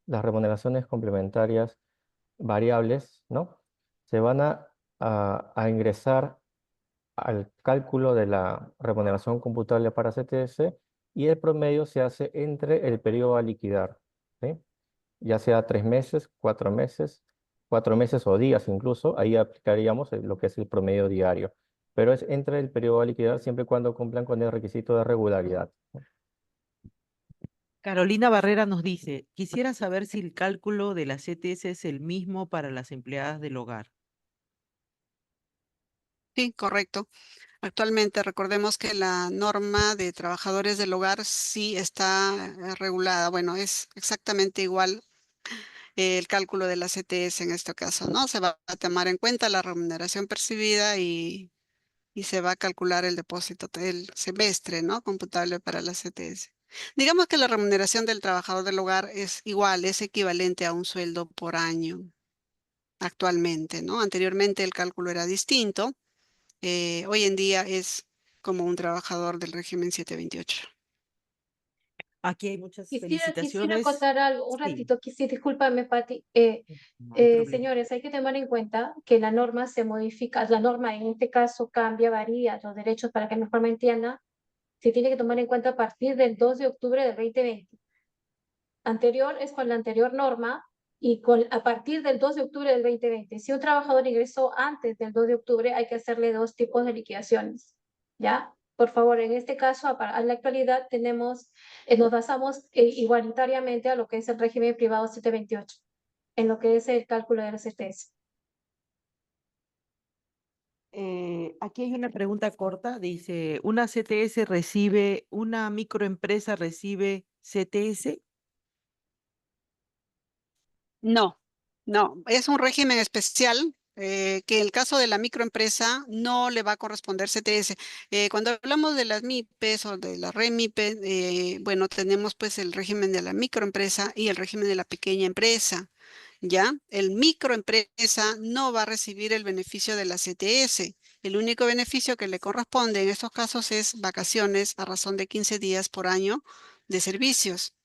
las remuneraciones complementarias variables, ¿no? Se van a ingresar al cálculo de la remuneración computable para CTS y el promedio se hace entre el periodo a liquidar, ¿sí? Ya sea 3 meses, 4 meses, 4 meses o días incluso, ahí aplicaríamos lo que es el promedio diario. Pero es entre el periodo a liquidar siempre y cuando cumplan con el requisito de regularidad. Carolina Barrera nos dice, quisiera saber si el cálculo de la CTS es el mismo para las empleadas del hogar. Sí, correcto. Actualmente recordemos que la norma de trabajadores del hogar sí está regulada. Bueno, es exactamente igual el cálculo de la CTS en este caso, ¿no? Se va a tomar en cuenta la remuneración percibida y se va a calcular el depósito del semestre, ¿no? Computable para la CTS. Digamos que la remuneración del trabajador del hogar es igual, es equivalente a un sueldo por año actualmente, ¿no? Anteriormente el cálculo era distinto. Hoy en día es como un trabajador del régimen 728. Aquí hay muchas Quisiera felicitaciones. acotar algo, un Sí, ratito, discúlpame, Pati. no hay problema. Señores, hay que tomar en cuenta que la norma se modifica, la norma en este caso cambia, varía los derechos para que mejor me entienda, se tiene que tomar en cuenta a partir del 2 de octubre del 2020. Anterior es con la anterior norma y a partir del 2 de octubre del 2020. Si un trabajador ingresó antes del 2 de octubre, hay que hacerle dos tipos de liquidaciones, ¿ya? Por favor, en este caso, a la actualidad nos basamos igualitariamente a lo que es el régimen privado 728, en lo que es el cálculo del CTS. Aquí hay una pregunta corta, dice, ¿una microempresa recibe CTS? No, no, es un régimen especial que en el caso de la microempresa no le va a corresponder CTS. Cuando hablamos de las MIPES o de la REMIPE, bueno, tenemos pues el régimen de la microempresa y el régimen de la pequeña empresa. ¿Ya? El microempresa no va a recibir el beneficio de la CTS. El único beneficio que le corresponde en estos casos es vacaciones a razón de 15 días por año de servicios.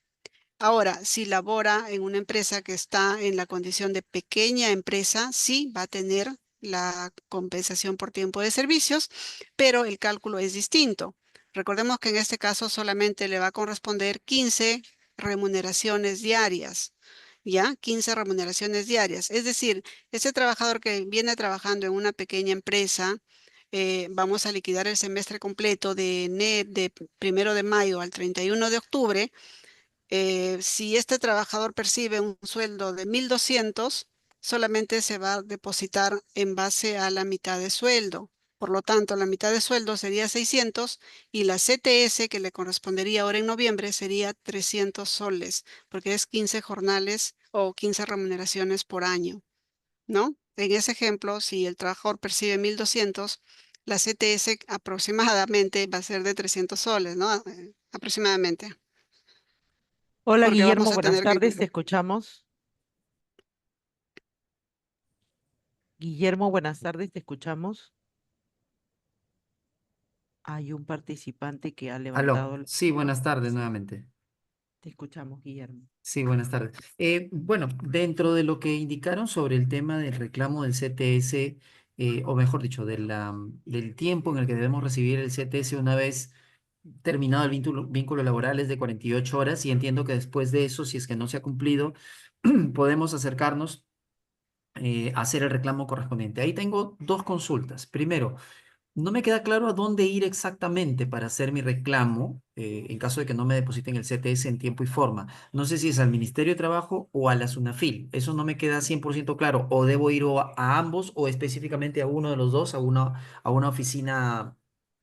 Ahora, si labora en una empresa que está en la condición de pequeña empresa, sí va a tener la compensación por tiempo de servicios, pero el cálculo es distinto. Recordemos que en este caso solamente le va a corresponder 15 remuneraciones diarias, ¿ya? 15 remuneraciones diarias. Es decir, ese trabajador que viene trabajando en una pequeña empresa, vamos a liquidar el semestre completo de 1 de mayo al 31 de octubre. Si este trabajador percibe un sueldo de 1.200, solamente se va a depositar en base a la mitad de sueldo. Por lo tanto, la mitad de sueldo sería 600 y la CTS que le correspondería ahora en noviembre sería 300 soles, porque es 15 jornales o 15 remuneraciones por año, ¿no? En ese ejemplo, si el trabajador percibe 1.200, la CTS aproximadamente va a ser de 300 soles, ¿no? Aproximadamente, Hola porque Guillermo, vamos a buenas tener que tardes, te escuchamos. Guillermo, buenas tardes, te escuchamos. Hay un participante que ha Aló, levantado la sí, mano. buenas tardes nuevamente. Te escuchamos, Guillermo. Sí, buenas tardes. Bueno, dentro de lo que indicaron sobre el tema del reclamo del CTS, o mejor dicho, del tiempo en el que debemos recibir el CTS una vez terminado el vínculo laboral es de 48 horas y entiendo que después de eso, si es que no se ha cumplido, podemos acercarnos a hacer el reclamo correspondiente. Ahí tengo dos consultas. Primero, no me queda claro a dónde ir exactamente para hacer mi reclamo en caso de que no me depositen el CTS en tiempo y forma. No sé si es al Ministerio de Trabajo o a la SUNAFIL. Eso no me queda 100% claro. O debo ir a ambos o específicamente a uno de los dos, a una oficina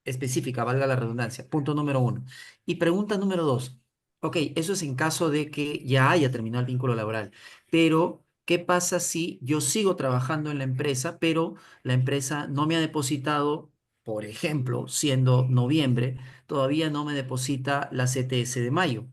específica, valga la redundancia. Punto número uno. Y pregunta número dos. Ok, eso es en caso de que ya haya terminado el vínculo laboral. Pero, ¿qué pasa si yo sigo trabajando en la empresa, pero la empresa no me ha depositado, por ejemplo, siendo noviembre, todavía no me deposita la CTS de mayo,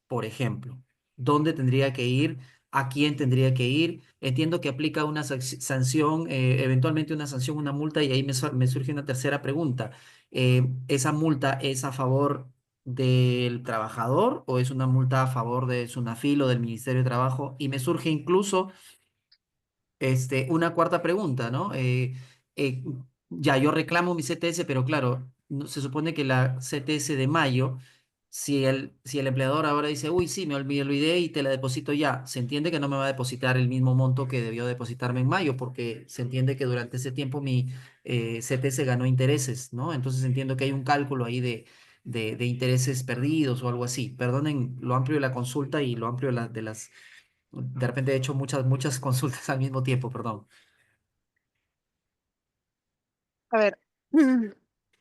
por ejemplo? ¿Dónde tendría que ir? ¿A quién tendría que ir? Entiendo que aplica una sanción, eventualmente una sanción, una multa, y ahí me surge una tercera pregunta. ¿Esa multa es a favor del trabajador o es una multa a favor de SUNAFIL o del Ministerio de Trabajo? Y me surge incluso una cuarta pregunta, ¿no? Eh, ya, yo reclamo mi CTS, pero claro, se supone que la CTS de mayo, si el empleador ahora dice, uy, sí, me olvidé y te la deposito ya, se entiende que no me va a depositar el mismo monto que debió depositarme en mayo, porque se entiende que durante ese tiempo mi CTS ganó intereses, ¿no? Entonces entiendo que hay un cálculo ahí de intereses perdidos o algo así. Perdonen lo amplio de la consulta y lo amplio de repente he hecho muchas consultas al mismo tiempo, perdón. A ver,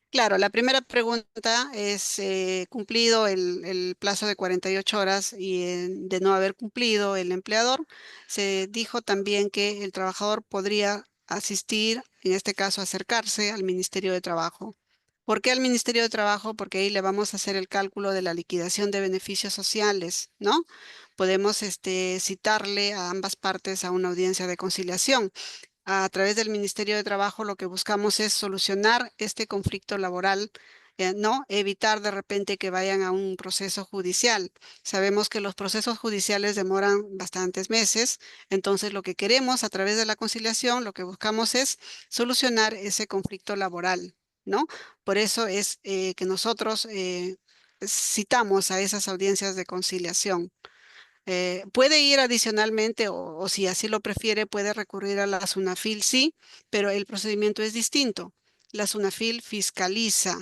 claro, la primera pregunta es cumplido el plazo de 48 horas y de no haber cumplido el empleador, se dijo también que el trabajador podría asistir, en este caso acercarse al Ministerio de Trabajo. ¿Por qué al Ministerio de Trabajo? Porque ahí le vamos a hacer el cálculo de la liquidación de beneficios sociales, ¿no? Podemos citarle a ambas partes a una audiencia de conciliación. A través del Ministerio de Trabajo lo que buscamos es solucionar este conflicto laboral, ¿no? Evitar de repente que vayan a un proceso judicial. Sabemos que los procesos judiciales demoran bastantes meses, entonces lo que queremos a través de la conciliación, lo que buscamos es solucionar ese conflicto laboral, ¿no? Por eso es que nosotros citamos a esas audiencias de conciliación. Puede ir adicionalmente o si así lo prefiere, puede recurrir a la SUNAFIL, sí, pero el procedimiento es distinto. La SUNAFIL fiscaliza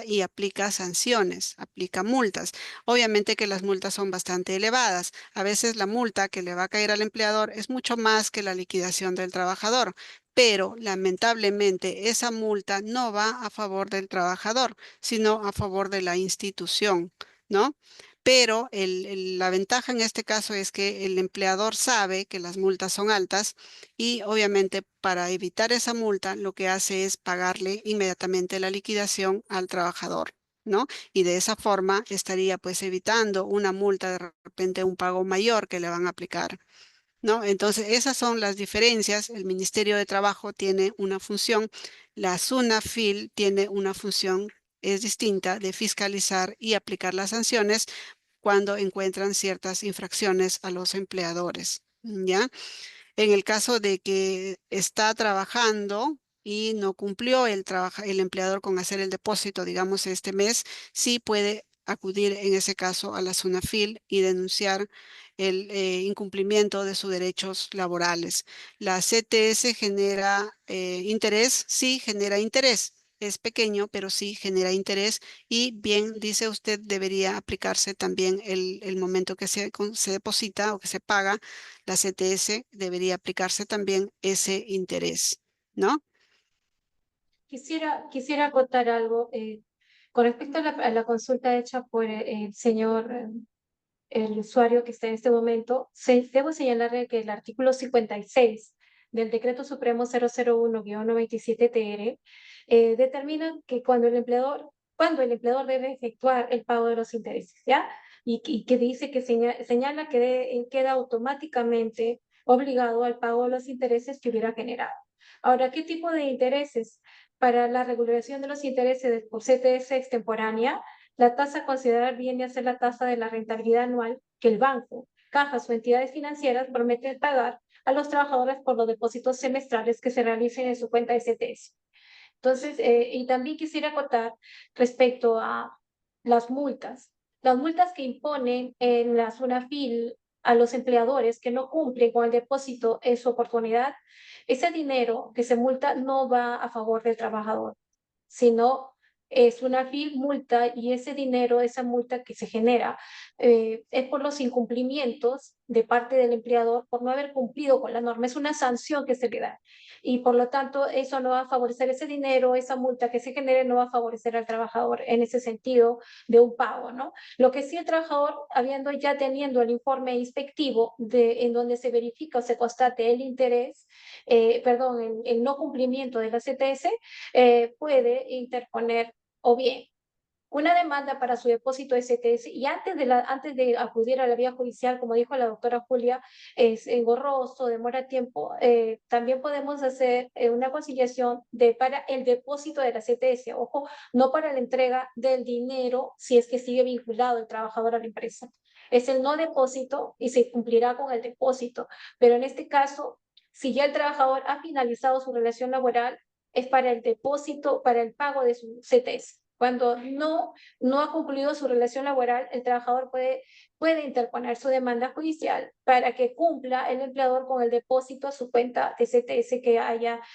y aplica sanciones, aplica multas. Obviamente que las multas son bastante elevadas. A veces la multa que le va a caer al empleador es mucho más que la liquidación del trabajador, pero lamentablemente esa multa no va a favor del trabajador, sino a favor de la institución, ¿no? Pero la ventaja en este caso es que el empleador sabe que las multas son altas y obviamente para evitar esa multa lo que hace es pagarle inmediatamente la liquidación al trabajador, ¿no? Y de esa forma estaría pues evitando una multa, de repente un pago mayor que le van a aplicar, ¿no? Entonces esas son las diferencias. El Ministerio de Trabajo tiene una función, la SUNAFIL tiene una función, es distinta, de fiscalizar y aplicar las sanciones cuando encuentran ciertas infracciones a los empleadores, ¿ya? En el caso de que está trabajando y no cumplió el empleador con hacer el depósito, digamos, este mes, sí puede acudir en ese caso a la SUNAFIL y denunciar el incumplimiento de sus derechos laborales. La CTS genera interés, sí genera interés. Es pequeño, pero sí genera interés y bien, dice usted, debería aplicarse también el momento que se deposita o que se paga la CTS, debería aplicarse también ese interés, ¿no? Quisiera acotar algo con respecto a la consulta hecha por el señor, el usuario que está en este momento. Debo señalarle que el artículo 56 del Decreto Supremo 001-97-TR determina que cuando el empleador debe efectuar el pago de los intereses, ¿ya? Y que dice que señala que queda automáticamente obligado al pago de los intereses que hubiera generado. Ahora, ¿qué tipo de intereses? Para la regulación de los intereses por CTS extemporánea, la tasa a considerar viene a ser la tasa de la rentabilidad anual que el banco, cajas o entidades financieras prometen pagar a los trabajadores por los depósitos semestrales que se realicen en su cuenta de CTS. Entonces, y también quisiera acotar respecto a las multas. Las multas que imponen en la SUNAFIL a los empleadores que no cumplen con el depósito en su oportunidad, ese dinero que se multa no va a favor del trabajador, sino es una multa y ese dinero, esa multa que se genera, es por los incumplimientos de parte del empleador por no haber cumplido con la norma. Es una sanción que se le da y por lo tanto eso no va a favorecer ese dinero, esa multa que se genere no va a favorecer al trabajador en ese sentido de un pago, ¿no? Lo que sí el trabajador, habiendo ya teniendo el informe inspectivo en donde se verifica o se constate el interés, perdón, el no cumplimiento de la CTS, puede interponer o bien una demanda para su depósito de CTS y antes de acudir a la vía judicial, como dijo la doctora Julia, es engorroso, demora tiempo, también podemos hacer una conciliación para el depósito de la CTS, ojo, no para la entrega del dinero si es que sigue vinculado el trabajador a la empresa. Es el no depósito y se cumplirá con el depósito, pero en este caso, si ya el trabajador ha finalizado su relación laboral, es para el depósito, para el pago de su CTS. Cuando no ha concluido su relación laboral, el trabajador puede interponer su demanda judicial para que cumpla el empleador con el depósito a su cuenta de CTS que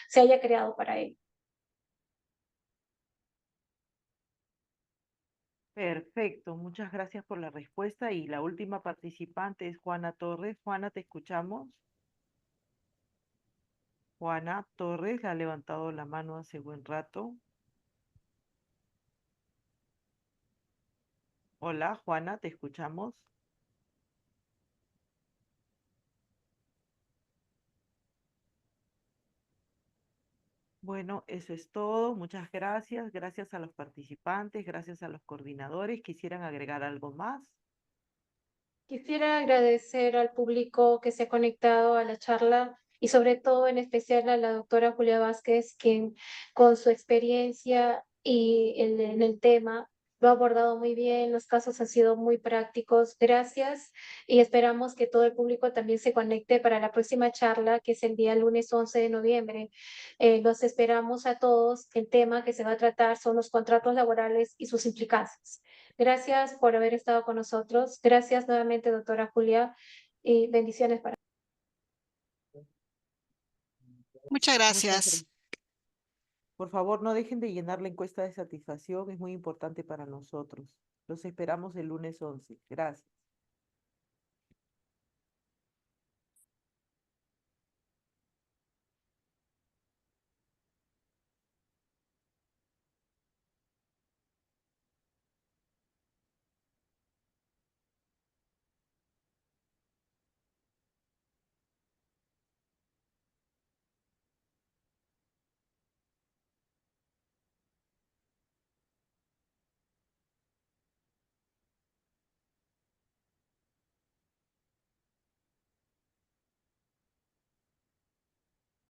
se haya creado para él. Perfecto, muchas gracias por la respuesta. Y la última participante es Juana Torres. Juana, te escuchamos. Juana Torres ha levantado la mano hace buen rato. Hola, Juana, te escuchamos. Bueno, eso es todo. Muchas gracias. Gracias a los participantes, gracias a los coordinadores. ¿Quisieran agregar algo más? Quisiera agradecer al público que se ha conectado a la charla y sobre todo en especial a la doctora Julia Vázquez, quien con su experiencia y en el tema lo ha abordado muy bien, los casos han sido muy prácticos. Gracias y esperamos que todo el público también se conecte para la próxima charla, que es el día lunes 11 de noviembre. Los esperamos a todos. El tema que se va a tratar son los contratos laborales y sus implicancias. Gracias por haber estado con nosotros. Gracias nuevamente, doctora Julia, y bendiciones para. Muchas gracias. Por favor, no dejen de llenar la encuesta de satisfacción, es muy importante para nosotros. Los esperamos el lunes 11. Gracias.